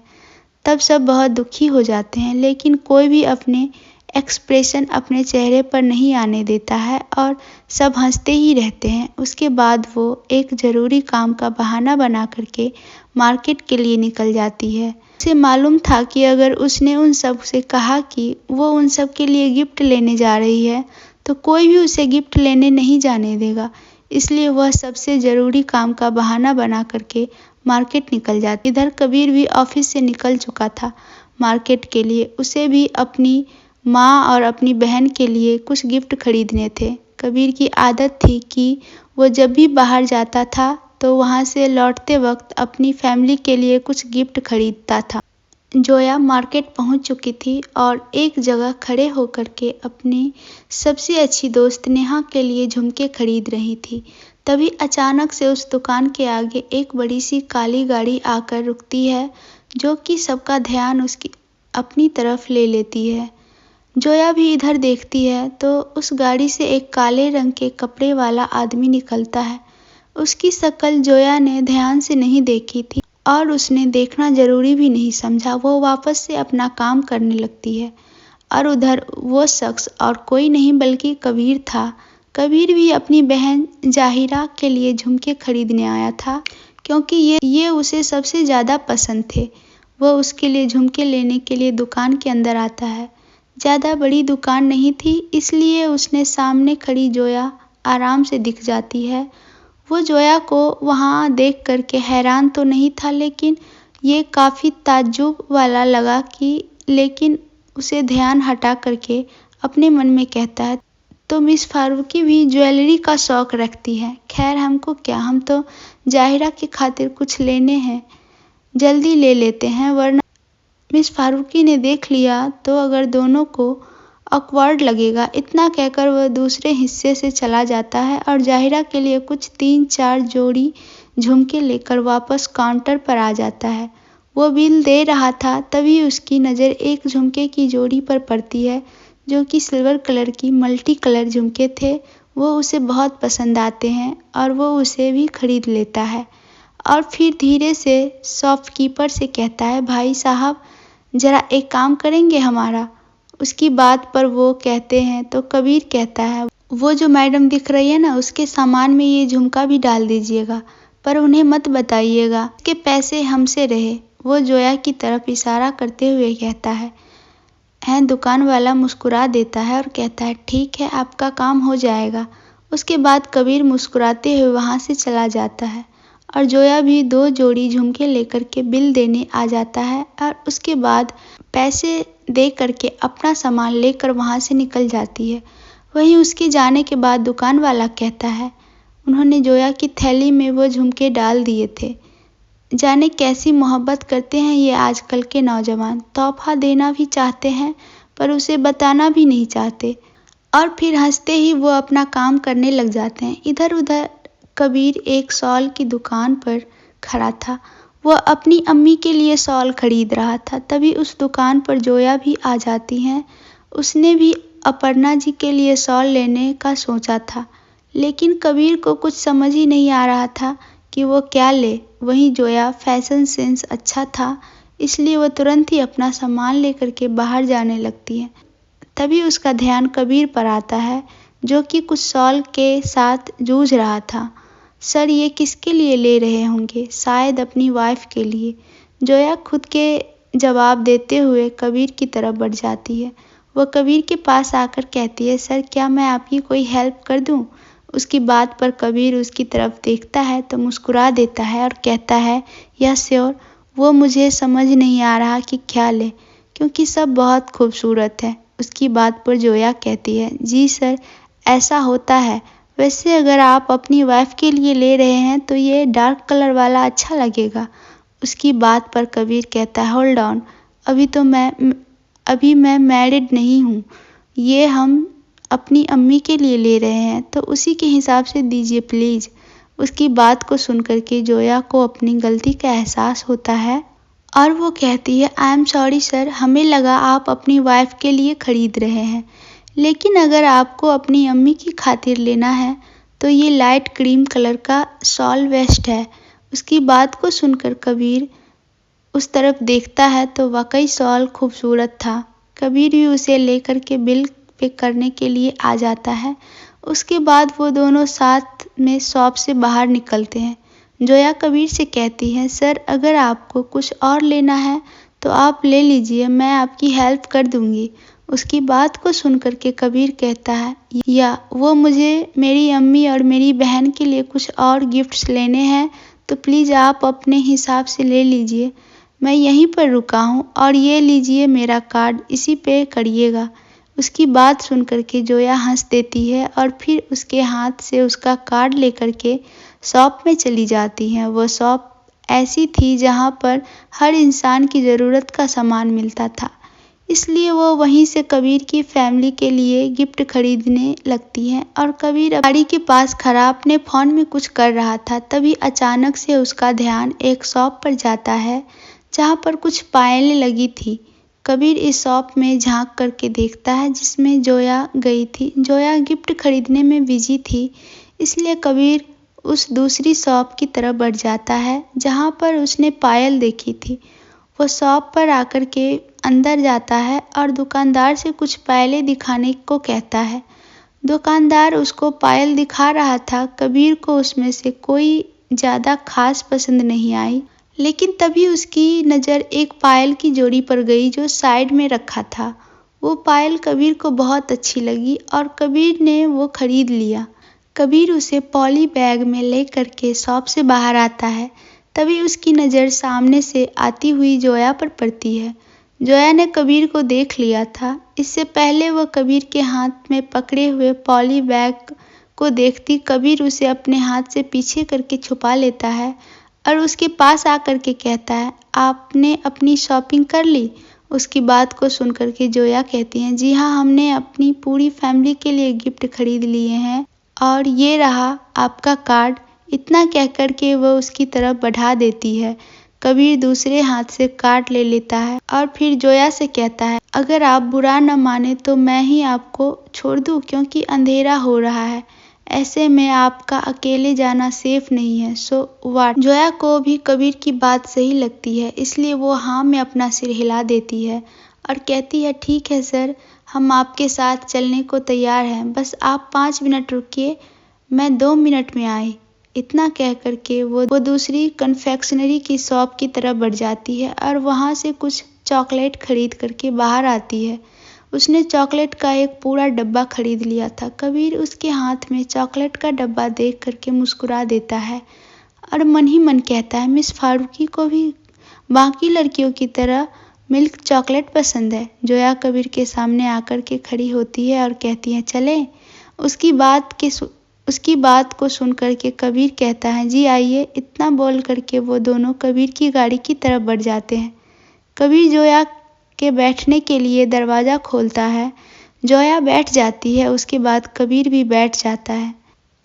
तब सब बहुत दुखी हो जाते हैं, लेकिन कोई भी अपने एक्सप्रेशन अपने चेहरे पर नहीं आने देता है और सब हंसते ही रहते हैं। उसके बाद वो एक ज़रूरी काम का बहाना बना करके मार्केट के लिए निकल जाती है। उसे मालूम था कि अगर उसने उन सब से कहा कि वो उन सब के लिए गिफ्ट लेने जा रही है तो कोई भी उसे गिफ्ट लेने नहीं जाने देगा, इसलिए वह सबसे ज़रूरी काम का बहाना बना करके मार्केट निकल जाती। इधर कबीर भी ऑफिस से निकल चुका था मार्केट के लिए। उसे भी अपनी माँ और अपनी बहन के लिए कुछ गिफ्ट खरीदने थे। कबीर की आदत थी कि वो जब भी बाहर जाता था तो वहाँ से लौटते वक्त अपनी फैमिली के लिए कुछ गिफ्ट खरीदता था। जोया मार्केट पहुंच चुकी थी और एक जगह खड़े होकर के अपनी सबसे अच्छी दोस्त नेहा के लिए झुमके खरीद रही थी। तभी अचानक से उस दुकान के आगे एक बड़ी सी काली गाड़ी आकर रुकती है, जो कि सबका ध्यान उसकी अपनी तरफ ले लेती है। जोया भी इधर देखती है तो उस गाड़ी से एक काले रंग के कपड़े वाला आदमी निकलता है। उसकी शक्ल जोया ने ध्यान से नहीं देखी थी और उसने देखना जरूरी भी नहीं समझा। वो वापस से अपना काम करने लगती है और उधर वो शख्स और कोई नहीं बल्कि कबीर था। कबीर भी अपनी बहन जाहिरा के लिए झुमके खरीदने आया था, क्योंकि ये उसे सबसे ज़्यादा पसंद थे। वह उसके लिए झुमके लेने के लिए दुकान के अंदर आता है। ज़्यादा बड़ी दुकान नहीं थी, इसलिए उसने सामने खड़ी जोया आराम से दिख जाती है। वो जोया को वहाँ देख करके हैरान तो नहीं था, लेकिन ये काफ़ी ताज्जुब वाला लगा कि लेकिन उसे ध्यान हटा करके अपने मन में कहता है, तो मिस फारूकी भी ज्वेलरी का शौक रखती है। खैर हमको क्या, हम तो जाहिरा की खातिर कुछ लेने हैं, जल्दी ले लेते हैं वरना मिस फारूकी ने देख लिया तो अगर दोनों को ऑकवर्ड लगेगा। इतना कहकर वह दूसरे हिस्से से चला जाता है और जाहिरा के लिए कुछ 3-4 जोड़ी झुमके लेकर वापस काउंटर पर आ जाता है। वो बिल दे रहा था, तभी उसकी नज़र एक झुमके की जोड़ी पर पड़ती है, जो कि सिल्वर कलर की मल्टी कलर झुमके थे। वो उसे बहुत पसंद आते हैं और वो उसे भी खरीद लेता है और फिर धीरे से शॉपकीपर से कहता है, भाई साहब ज़रा एक काम करेंगे हमारा। उसकी बात पर वो कहते हैं तो कबीर कहता है, वो जो मैडम दिख रही है ना, उसके सामान में ये झुमका भी डाल दीजिएगा, पर उन्हें मत बताइएगा, इसके पैसे हमसे रहे। वो जोया की तरफ इशारा करते हुए कहता है। दुकान वाला मुस्कुरा देता है और कहता है, ठीक है आपका काम हो जाएगा। उसके बाद कबीर मुस्कुराते हुए वहाँ से चला जाता है और जोया भी 2 जोड़ी झुमके लेकर के बिल देने आ जाता है और उसके बाद पैसे दे करके अपना सामान लेकर वहाँ से निकल जाती है। वहीं उसके जाने के बाद दुकान वाला कहता है, उन्होंने जोया की थैली में वो झुमके डाल दिए थे। जाने कैसी मोहब्बत करते हैं ये आजकल के नौजवान, तोहफा देना भी चाहते हैं पर उसे बताना भी नहीं चाहते और फिर हंसते ही वो अपना काम करने लग जाते हैं। इधर उधर कबीर एक शॉल की दुकान पर खड़ा था। वह अपनी अम्मी के लिए शॉल खरीद रहा था। तभी उस दुकान पर जोया भी आ जाती हैं। उसने भी अपर्णा जी के लिए शॉल लेने का सोचा था, लेकिन कबीर को कुछ समझ ही नहीं आ रहा था कि वो क्या ले। वहीं जोया फैशन सेंस अच्छा था, इसलिए वो तुरंत ही अपना सामान लेकर के बाहर जाने लगती है। तभी उसका ध्यान कबीर पर आता है, जो कि कुछ शॉल के साथ जूझ रहा था। सर ये किसके लिए ले रहे होंगे? शायद अपनी वाइफ के लिए। जोया खुद के जवाब देते हुए कबीर की तरफ बढ़ जाती है। वह कबीर के पास आकर कहती है, सर क्या मैं आपकी कोई हेल्प कर दूं? उसकी बात पर कबीर उसकी तरफ देखता है तो मुस्कुरा देता है और कहता है, यस श्योर। वो मुझे समझ नहीं आ रहा कि क्या ले, क्योंकि सब बहुत खूबसूरत है। उसकी बात पर जोया कहती है, जी सर ऐसा होता है। वैसे अगर आप अपनी वाइफ के लिए ले रहे हैं तो ये डार्क कलर वाला अच्छा लगेगा। उसकी बात पर कबीर कहता है, होल्ड ऑन, अभी मैं मैरिड नहीं हूँ। ये हम अपनी अम्मी के लिए ले रहे हैं तो उसी के हिसाब से दीजिए प्लीज़। उसकी बात को सुनकर के जोया को अपनी गलती का एहसास होता है और वो कहती है, आई एम सॉरी सर, हमें लगा आप अपनी वाइफ के लिए खरीद रहे हैं, लेकिन अगर आपको अपनी अम्मी की खातिर लेना है तो ये लाइट क्रीम कलर का शॉल वेस्ट है। उसकी बात को सुनकर कबीर उस तरफ देखता है तो वाकई शॉल खूबसूरत था। कबीर भी उसे लेकर के बिल पे करने के लिए आ जाता है। उसके बाद वो दोनों साथ में शॉप से बाहर निकलते हैं। जोया कबीर से कहती है, सर अगर आपको कुछ और लेना है तो आप ले लीजिए, मैं आपकी हेल्प कर दूंगी। उसकी बात को सुनकर के कबीर कहता है, या वो मुझे मेरी अम्मी और मेरी बहन के लिए कुछ और गिफ्ट्स लेने हैं तो प्लीज़ आप अपने हिसाब से ले लीजिए। मैं यहीं पर रुका हूँ और ये लीजिए मेरा कार्ड, इसी पे करिएगा। उसकी बात सुन कर के जोया हंस देती है और फिर उसके हाथ से उसका कार्ड लेकर के शॉप में चली जाती है। वो शॉप ऐसी थी जहाँ पर हर इंसान की ज़रूरत का सामान मिलता था, इसलिए वो वहीं से कबीर की फैमिली के लिए गिफ्ट खरीदने लगती है। और कबीर गाड़ी के पास खड़ा अपने फ़ोन में कुछ कर रहा था, तभी अचानक से उसका ध्यान एक शॉप पर जाता है जहाँ पर कुछ पायलें लगी थी। कबीर इस शॉप में झांक करके देखता है जिसमें जोया गई थी। जोया गिफ्ट खरीदने में बिजी थी, इसलिए कबीर उस दूसरी शॉप की तरफ बढ़ जाता है जहाँ पर उसने पायल देखी थी। वो शॉप पर आकर के अंदर जाता है और दुकानदार से कुछ पायलें दिखाने को कहता है। दुकानदार उसको पायल दिखा रहा था। कबीर को उसमें से कोई ज़्यादा खास पसंद नहीं आई, लेकिन तभी उसकी नज़र एक पायल की जोड़ी पर गई जो साइड में रखा था। वो पायल कबीर को बहुत अच्छी लगी और कबीर ने वो खरीद लिया। कबीर उसे पॉली बैग में ले करके शॉप से बाहर आता है, तभी उसकी नज़र सामने से आती हुई जोया पर पड़ती है। जोया ने कबीर को देख लिया था। इससे पहले वह कबीर के हाथ में पकड़े हुए पॉली बैग को देखती कबीर उसे अपने हाथ से पीछे करके छुपा लेता है और उसके पास आकर के कहता है, आपने अपनी शॉपिंग कर ली? उसकी बात को सुनकर के जोया कहती हैं, जी हाँ, हमने अपनी पूरी फैमिली के लिए गिफ्ट खरीद लिए हैं और ये रहा आपका कार्ड। इतना कहकर के वह उसकी तरफ बढ़ा देती है। कबीर दूसरे हाथ से कार्ड ले लेता है और फिर जोया से कहता है, अगर आप बुरा न माने तो मैं ही आपको छोड़ दूं, क्योंकि अंधेरा हो रहा है। ऐसे में आपका अकेले जाना सेफ नहीं है। सो वाट। जोया को भी कबीर की बात सही लगती है, इसलिए वो हाँ में अपना सिर हिला देती है और कहती है, ठीक है सर, हम आपके साथ चलने को तैयार हैं, बस आप 5 मिनट रुकिए, मैं 2 मिनट में आई। इतना कह कर के वो दूसरी कन्फेक्शनरी की शॉप की तरफ बढ़ जाती है और वहाँ से कुछ चॉकलेट खरीद करके बाहर आती है। उसने चॉकलेट का एक पूरा डब्बा खरीद लिया था। कबीर उसके हाथ में चॉकलेट का डब्बा देख करके मुस्कुरा देता है और मन ही मन कहता है, मिस फारूकी को भी बाकी लड़कियों की तरह मिल्क चॉकलेट पसंद है। जोया कबीर के सामने आकर के खड़ी होती है और कहती है, चलें? उसकी बात को सुन करके कबीर कहता है, जी आइए। इतना बोल करके वो दोनों कबीर की गाड़ी की तरफ बढ़ जाते हैं। कबीर जोया के बैठने के लिए दरवाज़ा खोलता है। जोया बैठ जाती है, उसके बाद कबीर भी बैठ जाता है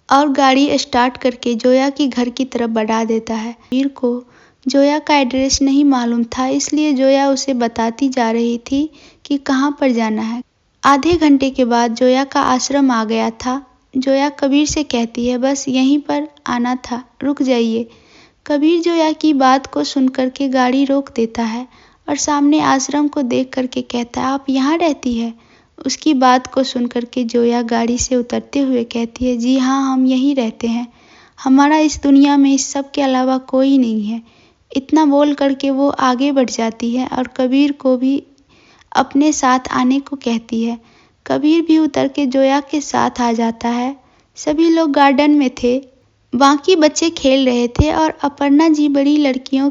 और गाड़ी स्टार्ट करके जोया की घर की तरफ बढ़ा देता है। कबीर को जोया का एड्रेस नहीं मालूम था, इसलिए जोया उसे बताती जा रही थी कि कहाँ पर जाना है। आधे घंटे के बाद जोया का आश्रम आ गया था। जोया कबीर से कहती है, बस यहीं पर आना था, रुक जाइए। कबीर जोया की बात को सुनकर के गाड़ी रोक देता है और सामने आश्रम को देख करके कहता है, आप यहाँ रहती है? उसकी बात को सुनकर के जोया गाड़ी से उतरते हुए कहती है, जी हाँ, हम यहीं रहते हैं, हमारा इस दुनिया में इस सब के अलावा कोई नहीं है। इतना बोल करके वो आगे बढ़ जाती है और कबीर को भी अपने साथ आने को कहती है। कबीर भी उतर के जोया के साथ आ जाता है। सभी लोग गार्डन में थे, बाकी बच्चे खेल रहे थे और अपर्णा जी बड़ी लड़कियों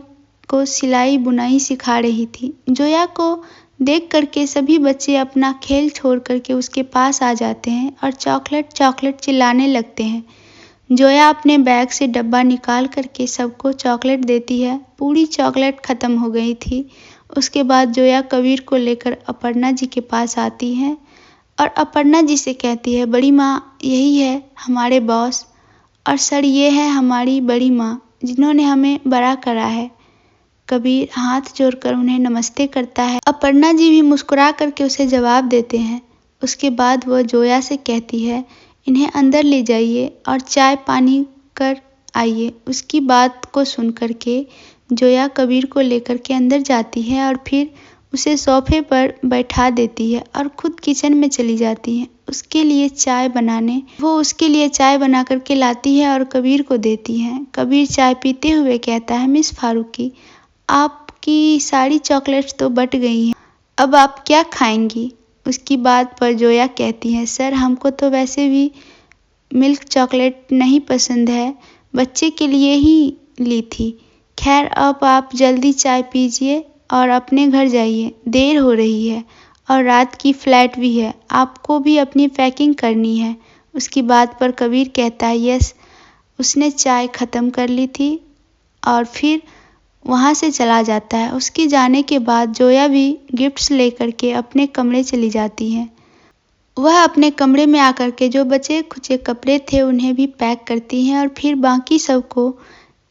को सिलाई बुनाई सिखा रही थी। जोया को देख करके सभी बच्चे अपना खेल छोड़ करके उसके पास आ जाते हैं और चॉकलेट चॉकलेट चिल्लाने लगते हैं। जोया अपने बैग से डब्बा निकाल करके सबको चॉकलेट देती है। पूरी चॉकलेट ख़त्म हो गई थी। उसके बाद जोया कबीर को लेकर अपर्णा जी के पास आती है और अपर्णा जी से कहती है, बड़ी माँ यही है हमारे बॉस, और सर ये है हमारी बड़ी माँ जिन्होंने हमें बड़ा करा है। कबीर हाथ जोड़कर उन्हें नमस्ते करता है। अपर्णा जी भी मुस्कुरा करके उसे जवाब देते हैं। उसके बाद वह जोया से कहती है, इन्हें अंदर ले जाइए और चाय पानी कर आइए। उसकी बात को सुन करके जोया कबीर को लेकर के अंदर जाती है और फिर उसे सोफे पर बैठा देती है और खुद किचन में चली जाती है उसके लिए चाय बनाने। वो उसके लिए चाय बना करके लाती है और कबीर को देती है। कबीर चाय पीते हुए कहता है, मिस फारूकी, आपकी सारी चॉकलेट्स तो बट गई हैं, अब आप क्या खाएंगी? उसकी बात पर जोया कहती है, सर हमको तो वैसे भी मिल्क चॉकलेट नहीं पसंद है, बच्चे के लिए ही ली थी। खैर अब आप जल्दी चाय पीजिए और अपने घर जाइए, देर हो रही है। और रात की फ्लाइट भी है, आपको भी अपनी पैकिंग करनी है। उसकी बात पर कबीर कहता है यस। उसने चाय ख़त्म कर ली थी और फिर वहाँ से चला जाता है। उसके जाने के बाद जोया भी गिफ्ट्स लेकर के अपने कमरे चली जाती है। वह अपने कमरे में आकर के जो बचे खुचे कपड़े थे उन्हें भी पैक करती हैं और फिर बाकी सबको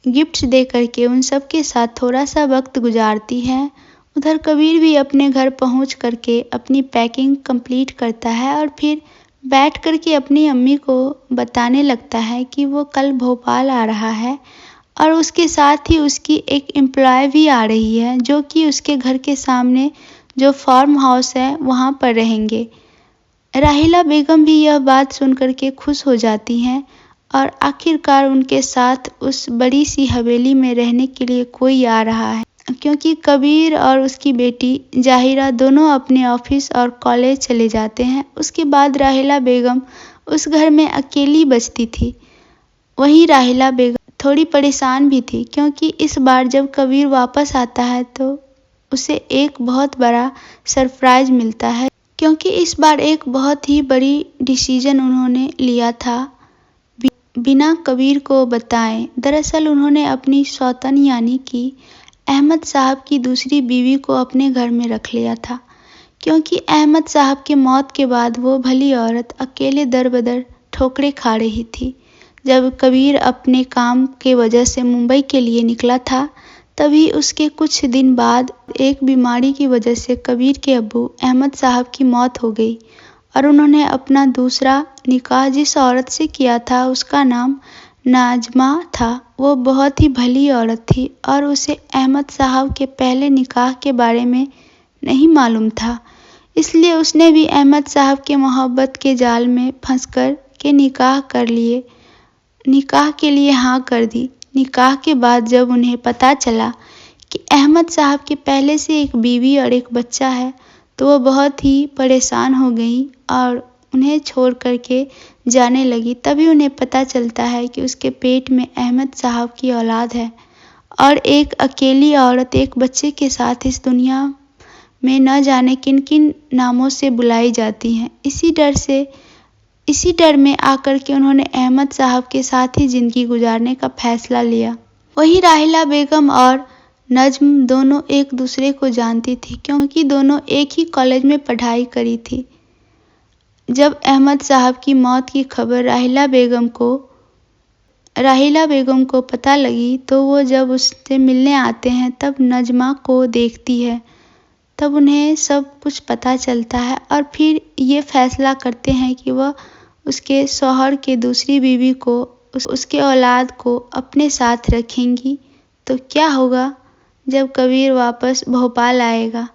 गिफ्ट्स दे करके उन सब के साथ थोड़ा सा वक्त गुजारती है। उधर कबीर भी अपने घर पहुंच करके अपनी पैकिंग कंप्लीट करता है और फिर बैठ करके अपनी अम्मी को बताने लगता है कि वो कल भोपाल आ रहा है और उसके साथ ही उसकी एक एम्प्लॉय भी आ रही है जो कि उसके घर के सामने जो फार्म हाउस है वहाँ पर रहेंगे। राहिला बेगम भी यह बात सुनकर के खुश हो जाती हैं और आखिरकार उनके साथ उस बड़ी सी हवेली में रहने के लिए कोई आ रहा है, क्योंकि कबीर और उसकी बेटी जाहिरा दोनों अपने ऑफिस और कॉलेज चले जाते हैं। उसके बाद राहिला बेगम उस घर में अकेली बचती थी। वहीं राहिला बेगम थोड़ी परेशान भी थी, क्योंकि इस बार जब कबीर वापस आता है तो उसे एक बहुत बड़ा सरप्राइज मिलता है, क्योंकि इस बार एक बहुत ही बड़ी डिसीजन उन्होंने लिया था बिना कबीर को बताए। दरअसल उन्होंने अपनी सौतन यानी कि अहमद साहब की दूसरी बीवी को अपने घर में रख लिया था, क्योंकि अहमद साहब के मौत के बाद वो भली औरत अकेले दर बदर ठोकरें खा रही थी। जब कबीर अपने काम के वजह से मुंबई के लिए निकला था, तभी उसके कुछ दिन बाद एक बीमारी की वजह से कबीर के अब्बू अहमद साहब की मौत हो गई और उन्होंने अपना दूसरा निकाह जिस औरत से किया था उसका नाम नाजमा था। वो बहुत ही भली औरत थी और उसे अहमद साहब के पहले निकाह के बारे में नहीं मालूम था, इसलिए उसने भी अहमद साहब के मोहब्बत के जाल में फंसकर के निकाह के लिए हाँ कर दी। निकाह के बाद जब उन्हें पता चला कि अहमद साहब के पहले से एक बीवी और एक बच्चा है, तो वो बहुत ही परेशान हो गई और उन्हें छोड़ करके जाने लगी। तभी उन्हें पता चलता है कि उसके पेट में अहमद साहब की औलाद है और एक अकेली औरत एक बच्चे के साथ इस दुनिया में न जाने किन किन नामों से बुलाई जाती हैं। इसी डर में आकर के उन्होंने अहमद साहब के साथ ही ज़िंदगी गुजारने का फैसला लिया। वही राहिला बेगम और नज्म दोनों एक दूसरे को जानती थी, क्योंकि दोनों एक ही कॉलेज में पढ़ाई करी थी। जब अहमद साहब की मौत की खबर राहिला बेगम को पता लगी, तो वो जब उससे मिलने आते हैं तब नजमा को देखती है, तब उन्हें सब कुछ पता चलता है और फिर ये फैसला करते हैं कि वह उसके शौहर के दूसरी बीवी को उसके औलाद को अपने साथ रखेंगी। तो क्या होगा जब कबीर वापस भोपाल आएगा।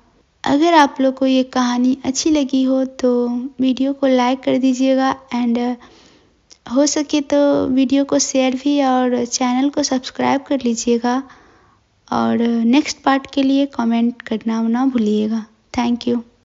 अगर आप लोग को ये कहानी अच्छी लगी हो तो वीडियो को लाइक कर दीजिएगा एंड हो सके तो वीडियो को शेयर भी और चैनल को सब्सक्राइब कर लीजिएगा और नेक्स्ट पार्ट के लिए कमेंट करना ना भूलिएगा। Thank you.